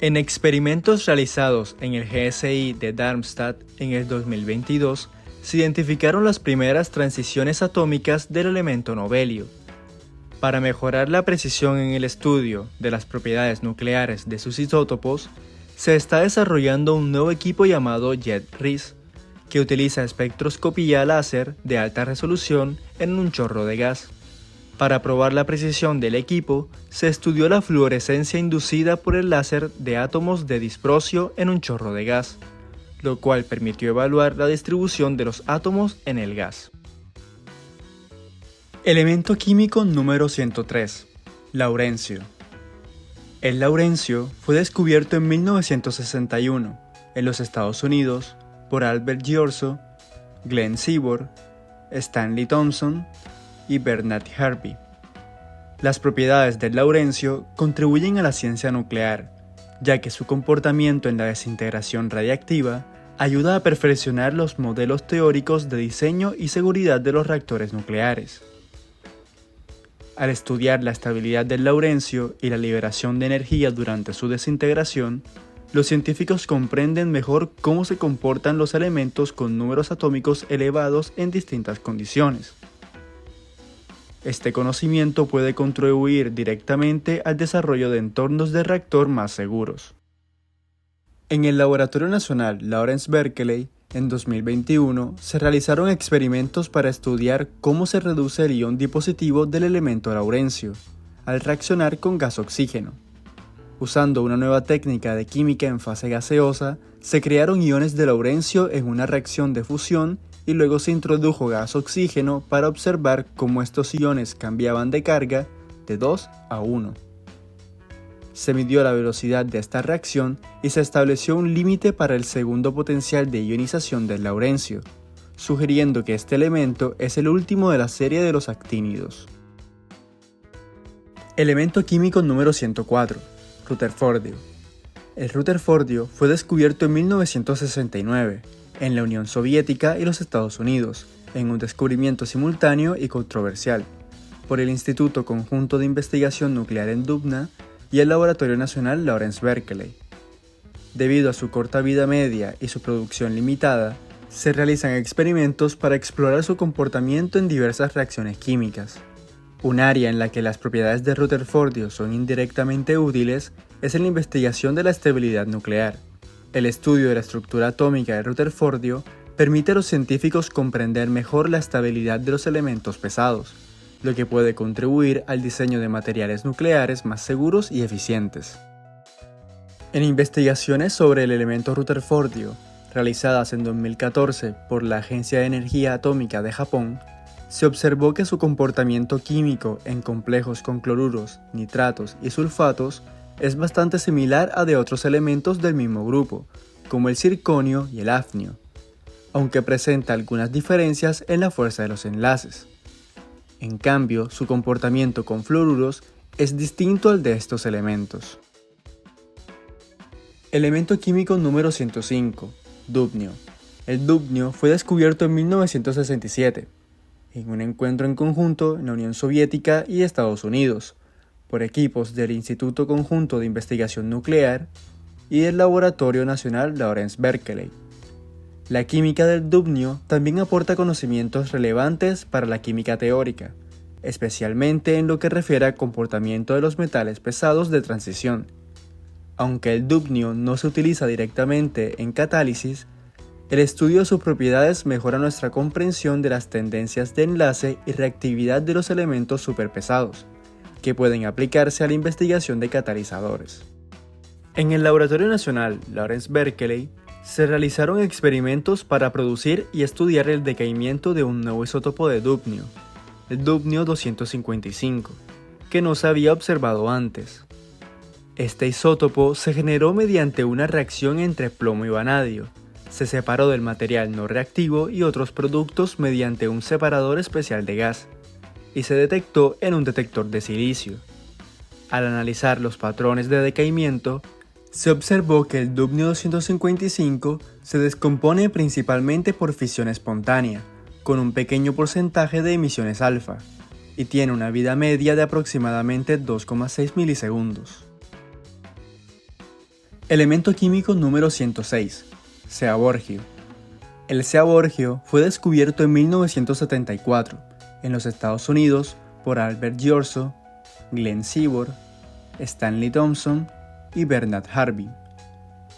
En experimentos realizados en el GSI de Darmstadt en el 2022, se identificaron las primeras transiciones atómicas del elemento novelio. Para mejorar la precisión en el estudio de las propiedades nucleares de sus isótopos, se está desarrollando un nuevo equipo llamado JET-RIS, que utiliza espectroscopía láser de alta resolución en un chorro de gas. Para probar la precisión del equipo, se estudió la fluorescencia inducida por el láser de átomos de disprosio en un chorro de gas, lo cual permitió evaluar la distribución de los átomos en el gas. Elemento químico número 103. Laurencio. El laurencio fue descubierto en 1961 en los Estados Unidos por Albert Giorgio, Glenn Seaborg, Stanley Thompson y Bernard Harvey. Las propiedades del laurencio contribuyen a la ciencia nuclear, ya que su comportamiento en la desintegración radiactiva ayuda a perfeccionar los modelos teóricos de diseño y seguridad de los reactores nucleares. Al estudiar la estabilidad del laurencio y la liberación de energía durante su desintegración, los científicos comprenden mejor cómo se comportan los elementos con números atómicos elevados en distintas condiciones. Este conocimiento puede contribuir directamente al desarrollo de entornos de reactor más seguros. En el Laboratorio Nacional Lawrence Berkeley, en 2021, se realizaron experimentos para estudiar cómo se reduce el ion dipositivo del elemento laurencio, al reaccionar con gas oxígeno. Usando una nueva técnica de química en fase gaseosa, se crearon iones de laurencio en una reacción de fusión y luego se introdujo gas oxígeno para observar cómo estos iones cambiaban de carga de 2 a 1. Se midió la velocidad de esta reacción y se estableció un límite para el segundo potencial de ionización del laurencio, sugiriendo que este elemento es el último de la serie de los actínidos. Elemento químico número 104. Rutherfordio. El rutherfordio fue descubierto en 1969 en la Unión Soviética y los Estados Unidos, en un descubrimiento simultáneo y controversial, por el Instituto Conjunto de Investigación Nuclear en Dubna y el Laboratorio Nacional Lawrence Berkeley. Debido a su corta vida media y su producción limitada, se realizan experimentos para explorar su comportamiento en diversas reacciones químicas. Un área en la que las propiedades de rutherfordio son indirectamente útiles es en la investigación de la estabilidad nuclear. El estudio de la estructura atómica de rutherfordio permite a los científicos comprender mejor la estabilidad de los elementos pesados, lo que puede contribuir al diseño de materiales nucleares más seguros y eficientes. En investigaciones sobre el elemento rutherfordio, realizadas en 2014 por la Agencia de Energía Atómica de Japón, se observó que su comportamiento químico en complejos con cloruros, nitratos y sulfatos es bastante similar a de otros elementos del mismo grupo, como el circonio y el hafnio, aunque presenta algunas diferencias en la fuerza de los enlaces. En cambio, su comportamiento con fluoruros es distinto al de estos elementos. Elemento químico número 105. Dubnio. El dubnio fue descubierto en 1967, en un encuentro en conjunto en la Unión Soviética y Estados Unidos, por equipos del Instituto Conjunto de Investigación Nuclear y del Laboratorio Nacional Lawrence Berkeley. La química del dubnio también aporta conocimientos relevantes para la química teórica, especialmente en lo que refiere al comportamiento de los metales pesados de transición. Aunque el dubnio no se utiliza directamente en catálisis, el estudio de sus propiedades mejora nuestra comprensión de las tendencias de enlace y reactividad de los elementos superpesados, que pueden aplicarse a la investigación de catalizadores. En el Laboratorio Nacional Lawrence Berkeley, se realizaron experimentos para producir y estudiar el decaimiento de un nuevo isótopo de dubnio, el dubnio 255, que no se había observado antes. Este isótopo se generó mediante una reacción entre plomo y vanadio. Se separó del material no reactivo y otros productos mediante un separador especial de gas, y se detectó en un detector de silicio. Al analizar los patrones de decaimiento, se observó que el dubnio 255 se descompone principalmente por fisión espontánea, con un pequeño porcentaje de emisiones alfa, y tiene una vida media de aproximadamente 2,6 milisegundos. Elemento químico número 106. Seaborgio. El seaborgio fue descubierto en 1974 en los Estados Unidos por Albert Giorgio, Glenn Seaborg, Stanley Thompson y Bernard Harvey.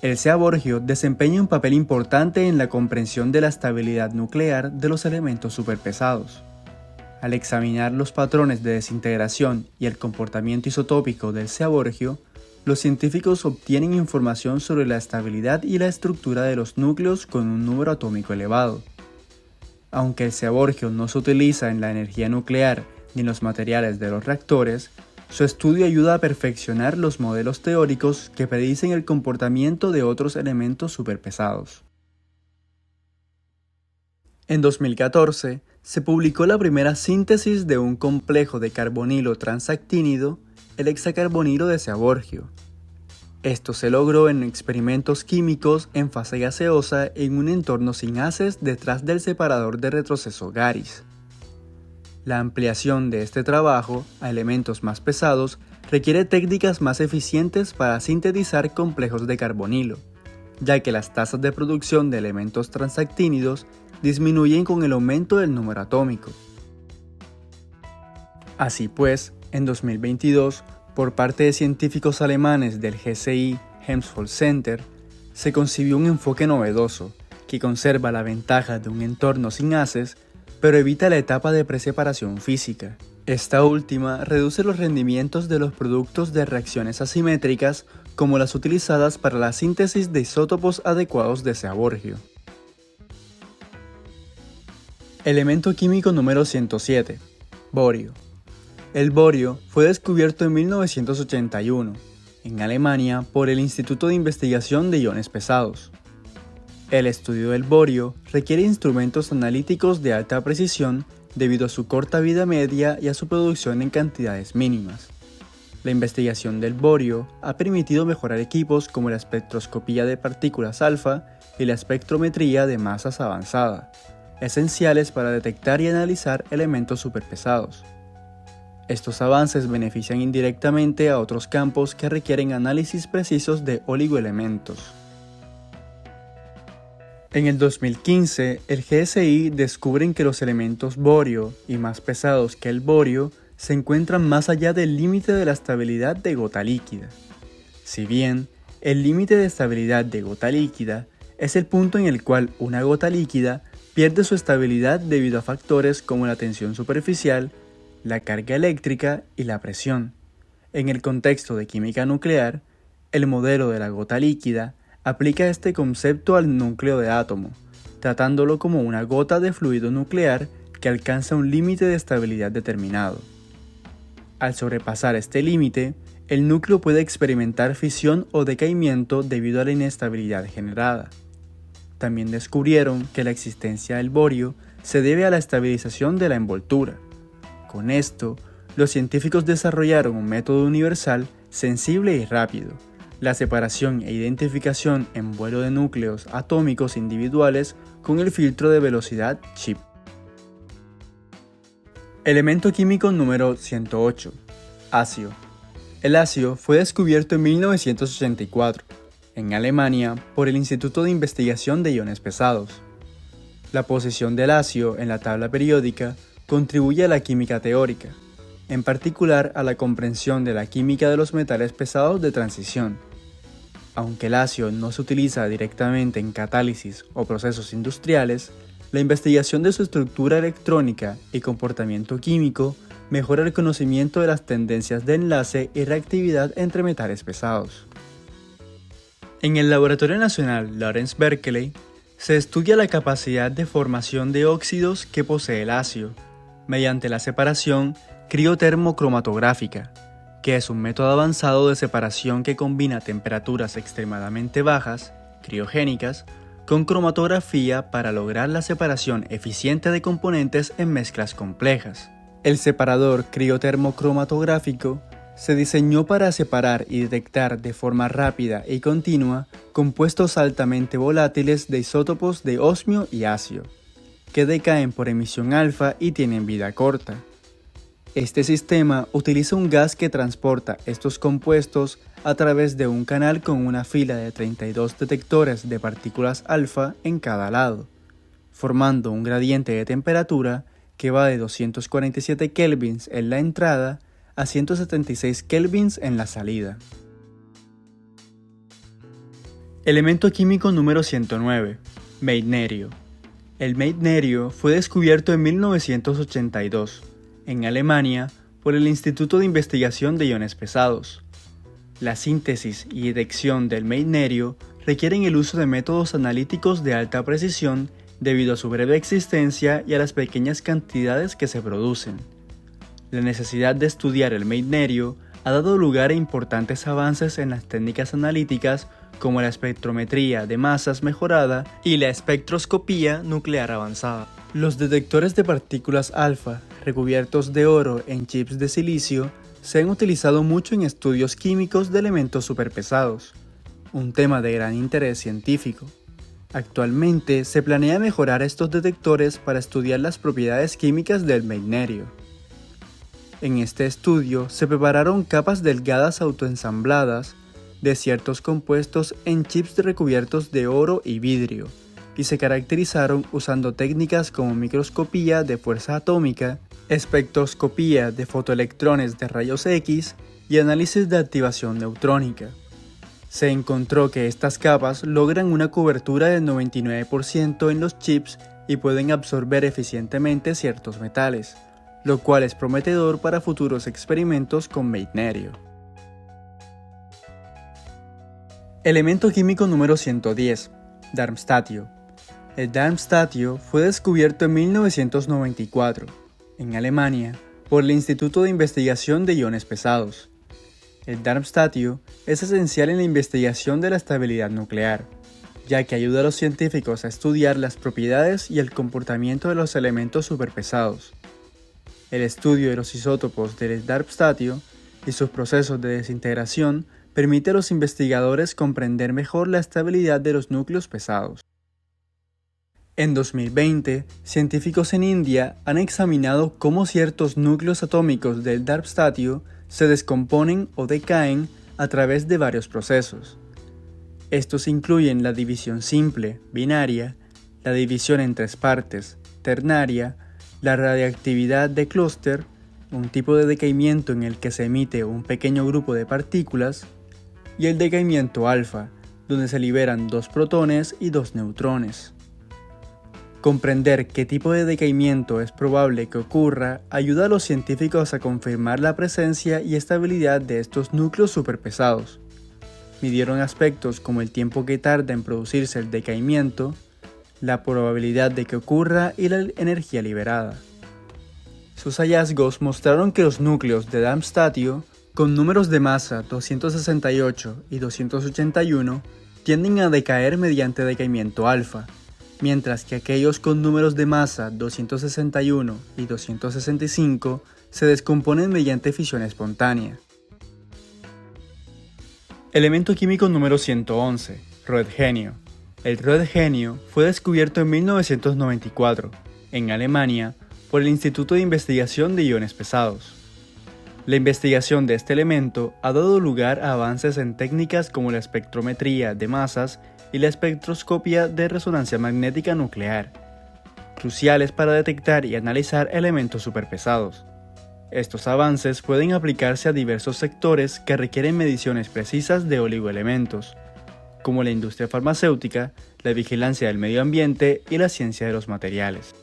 El seaborgio desempeña un papel importante en la comprensión de la estabilidad nuclear de los elementos superpesados. Al examinar los patrones de desintegración y el comportamiento isotópico del seaborgio, los científicos obtienen información sobre la estabilidad y la estructura de los núcleos con un número atómico elevado. Aunque el seaborgio no se utiliza en la energía nuclear ni en los materiales de los reactores, su estudio ayuda a perfeccionar los modelos teóricos que predicen el comportamiento de otros elementos superpesados. En 2014, se publicó la primera síntesis de un complejo de carbonilo transactínido, el hexacarbonilo de seaborgio. Esto se logró en experimentos químicos en fase gaseosa en un entorno sin haces detrás del separador de retroceso Garis. La ampliación de este trabajo a elementos más pesados requiere técnicas más eficientes para sintetizar complejos de carbonilo, ya que las tasas de producción de elementos transactínidos disminuyen con el aumento del número atómico. Así pues, en 2022, por parte de científicos alemanes del GCI Helmholtz Center, se concibió un enfoque novedoso que conserva la ventaja de un entorno sin haces, pero evita la etapa de preseparación física. Esta última reduce los rendimientos de los productos de reacciones asimétricas como las utilizadas para la síntesis de isótopos adecuados de seaborgio. Elemento químico número 107. Borio. El borio fue descubierto en 1981, en Alemania, por el Instituto de Investigación de Iones Pesados. El estudio del borio requiere instrumentos analíticos de alta precisión debido a su corta vida media y a su producción en cantidades mínimas. La investigación del borio ha permitido mejorar equipos como la espectroscopía de partículas alfa y la espectrometría de masas avanzada, esenciales para detectar y analizar elementos superpesados. Estos avances benefician indirectamente a otros campos que requieren análisis precisos de oligoelementos. En el 2015, el GSI descubren que los elementos borio y más pesados que el borio se encuentran más allá del límite de la estabilidad de gota líquida. Si bien el límite de estabilidad de gota líquida es el punto en el cual una gota líquida pierde su estabilidad debido a factores como la tensión superficial, la carga eléctrica y la presión. En el contexto de química nuclear, el modelo de la gota líquida aplica este concepto al núcleo de átomo, tratándolo como una gota de fluido nuclear que alcanza un límite de estabilidad determinado. Al sobrepasar este límite, el núcleo puede experimentar fisión o decaimiento debido a la inestabilidad generada. También descubrieron que la existencia del borio se debe a la estabilización de la envoltura. Con esto, los científicos desarrollaron un método universal, sensible y rápido, la separación e identificación en vuelo de núcleos atómicos individuales con el filtro de velocidad CHIP. Elemento químico número 108. Asio. El asio fue descubierto en 1984, en Alemania, por el Instituto de Investigación de Iones Pesados. La posición del asio en la tabla periódica contribuye a la química teórica, en particular a la comprensión de la química de los metales pesados de transición. Aunque el asio no se utiliza directamente en catálisis o procesos industriales, la investigación de su estructura electrónica y comportamiento químico mejora el conocimiento de las tendencias de enlace y reactividad entre metales pesados. En el Laboratorio Nacional Lawrence Berkeley se estudia la capacidad de formación de óxidos que posee el asio. mediante la separación criotermocromatográfica, que es un método avanzado de separación que combina temperaturas extremadamente bajas, criogénicas, con cromatografía para lograr la separación eficiente de componentes en mezclas complejas. El separador criotermocromatográfico se diseñó para separar y detectar de forma rápida y continua compuestos altamente volátiles de isótopos de osmio y acio, que decaen por emisión alfa y tienen vida corta. Este sistema utiliza un gas que transporta estos compuestos a través de un canal con una fila de 32 detectores de partículas alfa en cada lado, formando un gradiente de temperatura que va de 247 kelvins en la entrada a 176 kelvins en la salida. Elemento químico número 109. Meitnerio. El meitnerio fue descubierto en 1982, en Alemania, por el Instituto de Investigación de Iones Pesados. La síntesis y detección del meitnerio requieren el uso de métodos analíticos de alta precisión debido a su breve existencia y a las pequeñas cantidades que se producen. La necesidad de estudiar el meitnerio ha dado lugar a importantes avances en las técnicas analíticas como la espectrometría de masas mejorada y la espectroscopía nuclear avanzada. Los detectores de partículas alfa recubiertos de oro en chips de silicio se han utilizado mucho en estudios químicos de elementos superpesados, un tema de gran interés científico. Actualmente se planea mejorar estos detectores para estudiar las propiedades químicas del meitnerio. En este estudio se prepararon capas delgadas autoensambladas de ciertos compuestos en chips recubiertos de oro y vidrio, y se caracterizaron usando técnicas como microscopía de fuerza atómica, espectroscopía de fotoelectrones de rayos X y análisis de activación neutrónica. Se encontró que estas capas logran una cobertura del 99% en los chips y pueden absorber eficientemente ciertos metales, lo cual es prometedor para futuros experimentos con meitnerio. Elemento químico número 110. Darmstatio. El darmstatio fue descubierto en 1994, en Alemania, por el Instituto de Investigación de Iones Pesados. El darmstatio es esencial en la investigación de la estabilidad nuclear, ya que ayuda a los científicos a estudiar las propiedades y el comportamiento de los elementos superpesados. El estudio de los isótopos del darmstatio y sus procesos de desintegración permite a los investigadores comprender mejor la estabilidad de los núcleos pesados. En 2020, científicos en India han examinado cómo ciertos núcleos atómicos del darmstatio se descomponen o decaen a través de varios procesos. Estos incluyen la división simple, binaria, la división en tres partes, ternaria, la radiactividad de clúster, un tipo de decaimiento en el que se emite un pequeño grupo de partículas, y el decaimiento alfa, donde se liberan 2 protones y 2 neutrones. Comprender qué tipo de decaimiento es probable que ocurra ayuda a los científicos a confirmar la presencia y estabilidad de estos núcleos superpesados. Midieron aspectos como el tiempo que tarda en producirse el decaimiento, la probabilidad de que ocurra y la energía liberada. Sus hallazgos mostraron que los núcleos de darmstatio con números de masa 268 y 281 tienden a decaer mediante decaimiento alfa, mientras que aquellos con números de masa 261 y 265 se descomponen mediante fisión espontánea. Elemento químico número 111. Röntgenio. El röntgenio fue descubierto en 1994, en Alemania, por el Instituto de Investigación de Iones Pesados. La investigación de este elemento ha dado lugar a avances en técnicas como la espectrometría de masas y la espectroscopia de resonancia magnética nuclear, cruciales para detectar y analizar elementos superpesados. Estos avances pueden aplicarse a diversos sectores que requieren mediciones precisas de oligoelementos, como la industria farmacéutica, la vigilancia del medio ambiente y la ciencia de los materiales.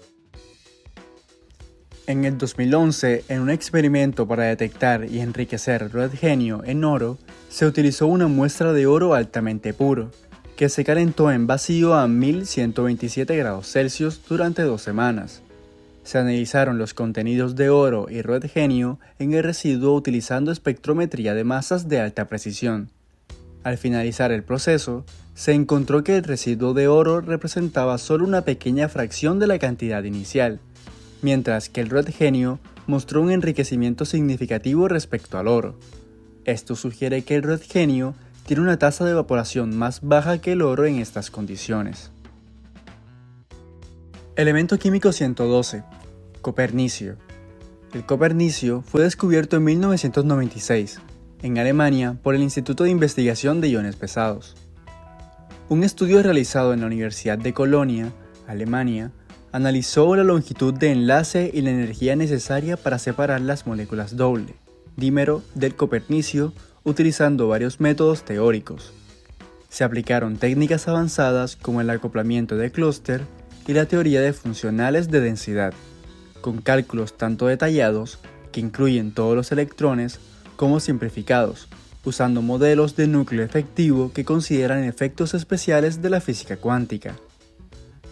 En el 2011, en un experimento para detectar y enriquecer röntgenio en oro, se utilizó una muestra de oro altamente puro, que se calentó en vacío a 1127 grados Celsius durante 2 semanas. Se analizaron los contenidos de oro y redgenio en el residuo utilizando espectrometría de masas de alta precisión. Al finalizar el proceso, se encontró que el residuo de oro representaba solo una pequeña fracción de la cantidad inicial, mientras que el redgenio mostró un enriquecimiento significativo respecto al oro. Esto sugiere que el redgenio tiene una tasa de evaporación más baja que el oro en estas condiciones. Elemento químico 112. Copernicio. El copernicio fue descubierto en 1996, en Alemania, por el Instituto de Investigación de Iones Pesados. Un estudio realizado en la Universidad de Colonia, Alemania, analizó la longitud de enlace y la energía necesaria para separar las moléculas doble, dímero, del copernicio utilizando varios métodos teóricos. Se aplicaron técnicas avanzadas como el acoplamiento de clúster y la teoría de funcionales de densidad, con cálculos tanto detallados, que incluyen todos los electrones, como simplificados, usando modelos de núcleo efectivo que consideran efectos especiales de la física cuántica.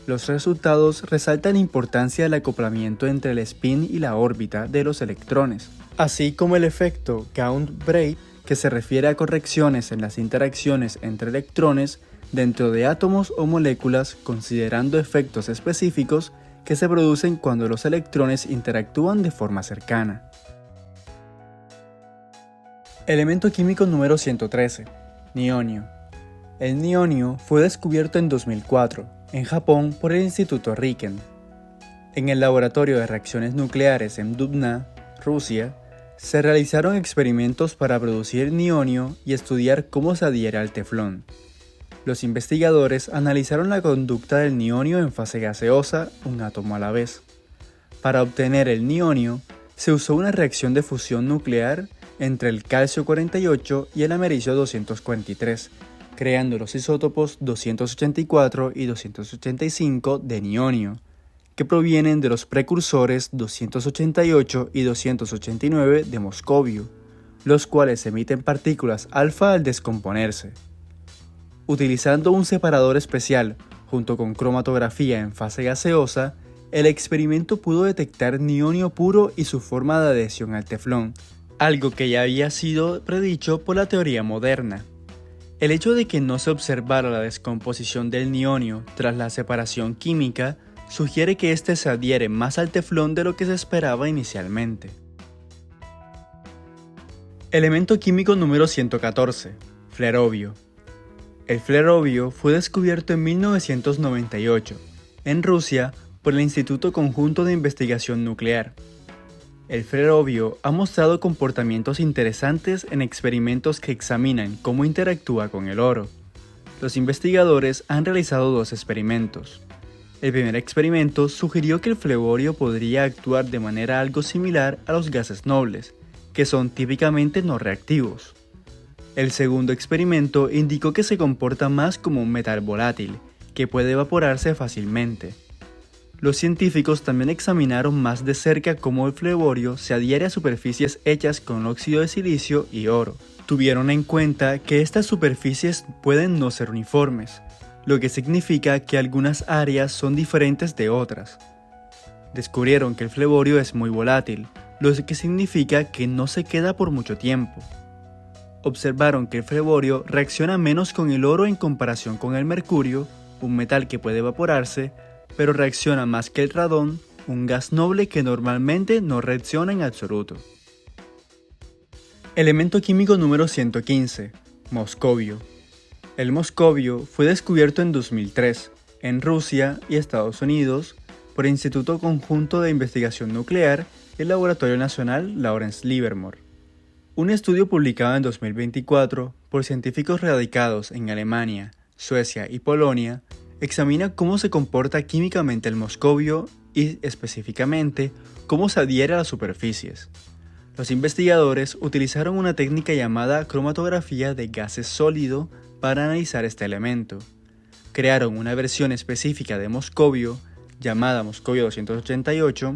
Los resultados resaltan la importancia del acoplamiento entre el spin y la órbita de los electrones, así como el efecto Coulomb-Braid, que se refiere a correcciones en las interacciones entre electrones dentro de átomos o moléculas, considerando efectos específicos que se producen cuando los electrones interactúan de forma cercana. Elemento químico número 113. Nionio. El nionio fue descubierto en 2004, en Japón, por el Instituto Riken. En el Laboratorio de Reacciones Nucleares en Dubna, Rusia, se realizaron experimentos para producir nionio y estudiar cómo se adhiere al teflón. Los investigadores analizaron la conducta del nionio en fase gaseosa, un átomo a la vez. Para obtener el nionio, se usó una reacción de fusión nuclear entre el calcio 48 y el americio 243, creando los isótopos 284 y 285 de nionio, que provienen de los precursores 288 y 289 de moscovio, los cuales emiten partículas alfa al descomponerse. Utilizando un separador especial, junto con cromatografía en fase gaseosa, el experimento pudo detectar nionio puro y su forma de adhesión al teflón, algo que ya había sido predicho por la teoría moderna. El hecho de que no se observara la descomposición del nionio tras la separación química sugiere que éste se adhiere más al teflón de lo que se esperaba inicialmente. Elemento químico número 114. Flerovio. El flerovio fue descubierto en 1998, en Rusia, por el Instituto Conjunto de Investigación Nuclear. El flerovio ha mostrado comportamientos interesantes en experimentos que examinan cómo interactúa con el oro. Los investigadores han realizado dos experimentos. El primer experimento sugirió que el flevorio podría actuar de manera algo similar a los gases nobles, que son típicamente no reactivos. El segundo experimento indicó que se comporta más como un metal volátil, que puede evaporarse fácilmente. Los científicos también examinaron más de cerca cómo el flevorio se adhiere a superficies hechas con óxido de silicio y oro. Tuvieron en cuenta que estas superficies pueden no ser uniformes, lo que significa que algunas áreas son diferentes de otras. Descubrieron que el flevorio es muy volátil, lo que significa que no se queda por mucho tiempo. Observaron que el flevorio reacciona menos con el oro en comparación con el mercurio, un metal que puede evaporarse, pero reacciona más que el radón, un gas noble que normalmente no reacciona en absoluto. Elemento químico número 115. Moscovio. El moscovio fue descubierto en 2003, en Rusia y Estados Unidos, por el Instituto Conjunto de Investigación Nuclear y el Laboratorio Nacional Lawrence Livermore. Un estudio publicado en 2024 por científicos radicados en Alemania, Suecia y Polonia examina cómo se comporta químicamente el moscovio y, específicamente, cómo se adhiere a las superficies. Los investigadores utilizaron una técnica llamada cromatografía de gases sólido para analizar este elemento. Crearon una versión específica de moscovio, llamada moscovio 288,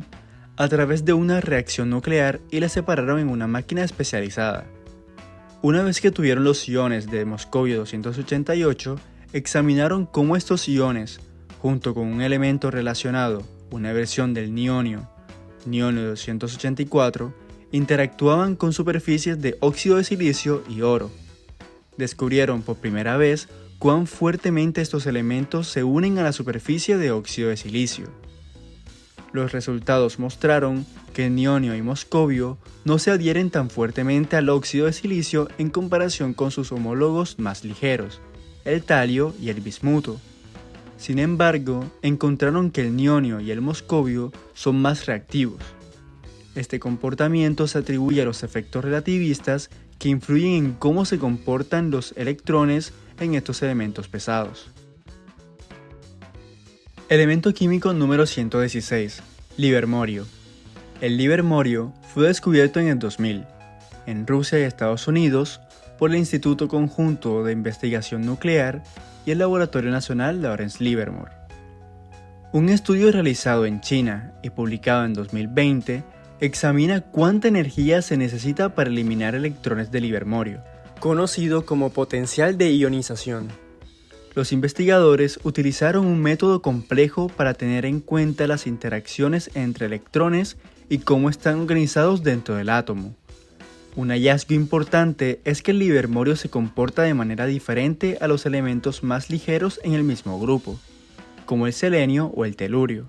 a través de una reacción nuclear y la separaron en una máquina especializada. Una vez que tuvieron los iones de moscovio 288, examinaron cómo estos iones, junto con un elemento relacionado, una versión del nionio, nionio 284, interactuaban con superficies de óxido de silicio y oro. Descubrieron por primera vez cuán fuertemente estos elementos se unen a la superficie de óxido de silicio. Los resultados mostraron que el nionio y moscovio no se adhieren tan fuertemente al óxido de silicio en comparación con sus homólogos más ligeros, el talio y el bismuto. Sin embargo, encontraron que el nionio y el moscovio son más reactivos. Este comportamiento se atribuye a los efectos relativistas que influyen en cómo se comportan los electrones en estos elementos pesados. Elemento químico número 116, livermorio. El livermorio fue descubierto en el 2000, en Rusia y Estados Unidos, por el Instituto Conjunto de Investigación Nuclear y el Laboratorio Nacional Lawrence Livermore. Un estudio realizado en China y publicado en 2020 examina cuánta energía se necesita para eliminar electrones de livermorio, conocido como potencial de ionización. Los investigadores utilizaron un método complejo para tener en cuenta las interacciones entre electrones y cómo están organizados dentro del átomo. Un hallazgo importante es que el livermorio se comporta de manera diferente a los elementos más ligeros en el mismo grupo, como el selenio o el telurio.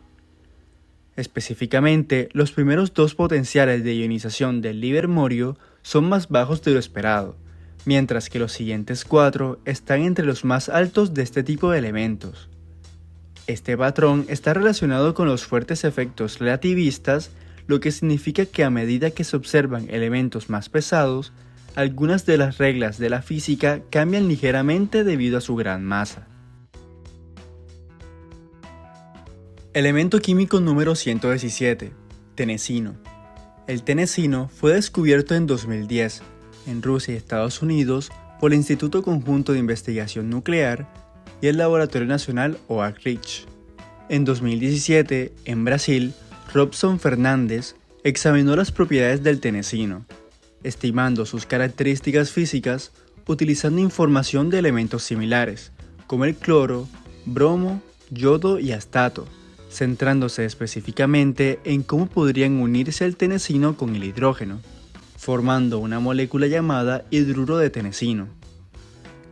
Específicamente, los primeros dos potenciales de ionización del livermorio son más bajos de lo esperado, mientras que los siguientes 4 están entre los más altos de este tipo de elementos. Este patrón está relacionado con los fuertes efectos relativistas, lo que significa que a medida que se observan elementos más pesados, algunas de las reglas de la física cambian ligeramente debido a su gran masa. Elemento químico número 117, tenesino. El tenesino fue descubierto en 2010, en Rusia y Estados Unidos, por el Instituto Conjunto de Investigación Nuclear y el Laboratorio Nacional Oak Ridge. En 2017, en Brasil, Robson Fernández examinó las propiedades del tenesino, estimando sus características físicas utilizando información de elementos similares, como el cloro, bromo, yodo y astato, centrándose específicamente en cómo podrían unirse el tenesino con el hidrógeno, formando una molécula llamada hidruro de tenesino.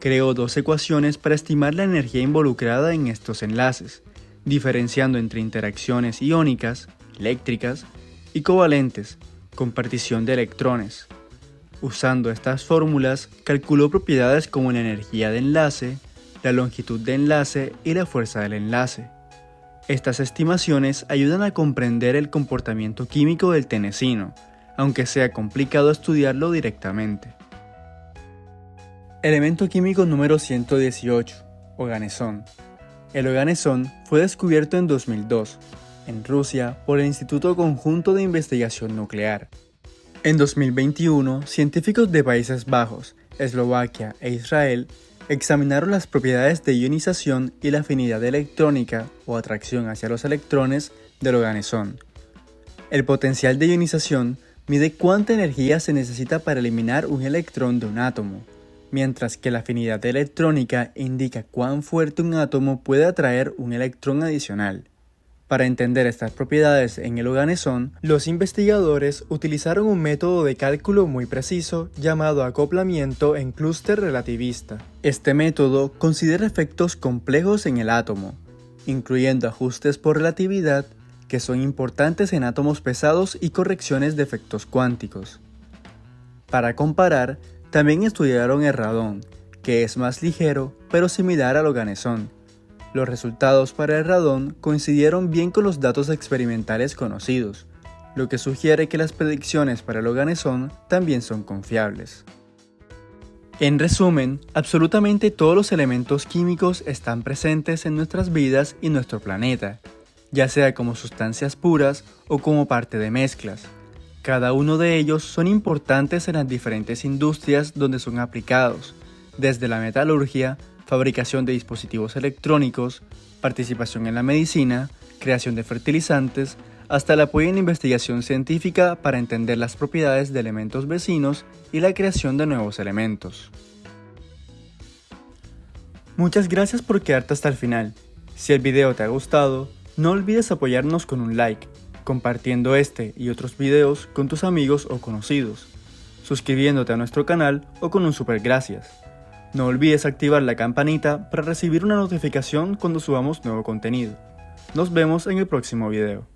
Creó dos ecuaciones para estimar la energía involucrada en estos enlaces, diferenciando entre interacciones iónicas, eléctricas, y covalentes, con partición de electrones. Usando estas fórmulas, calculó propiedades como la energía de enlace, la longitud de enlace y la fuerza del enlace. Estas estimaciones ayudan a comprender el comportamiento químico del tenesino, aunque sea complicado estudiarlo directamente. Elemento químico número 118, organesón. El organesón fue descubierto en 2002, en Rusia, por el Instituto Conjunto de Investigación Nuclear. En 2021, científicos de Países Bajos, Eslovaquia e Israel examinaron las propiedades de ionización y la afinidad electrónica o atracción hacia los electrones del organesón. El potencial de ionización mide cuánta energía se necesita para eliminar un electrón de un átomo, mientras que la afinidad electrónica indica cuán fuerte un átomo puede atraer un electrón adicional. Para entender estas propiedades en el organesón, los investigadores utilizaron un método de cálculo muy preciso llamado acoplamiento en clúster relativista. Este método considera efectos complejos en el átomo, incluyendo ajustes por relatividad, que son importantes en átomos pesados y correcciones de efectos cuánticos. Para comparar, también estudiaron el radón, que es más ligero pero similar al organesón. Los resultados para el radón coincidieron bien con los datos experimentales conocidos, lo que sugiere que las predicciones para el organesón también son confiables. En resumen, absolutamente todos los elementos químicos están presentes en nuestras vidas y nuestro planeta, ya sea como sustancias puras o como parte de mezclas. Cada uno de ellos son importantes en las diferentes industrias donde son aplicados, desde la metalurgia, fabricación de dispositivos electrónicos, participación en la medicina, creación de fertilizantes, hasta el apoyo en investigación científica para entender las propiedades de elementos vecinos y la creación de nuevos elementos. Muchas gracias por quedarte hasta el final. Si el video te ha gustado, No olvides apoyarnos con un like, compartiendo este y otros videos con tus amigos o conocidos, suscribiéndote a nuestro canal o con un super gracias. No olvides activar la campanita para recibir una notificación cuando subamos nuevo contenido. Nos vemos en el próximo video.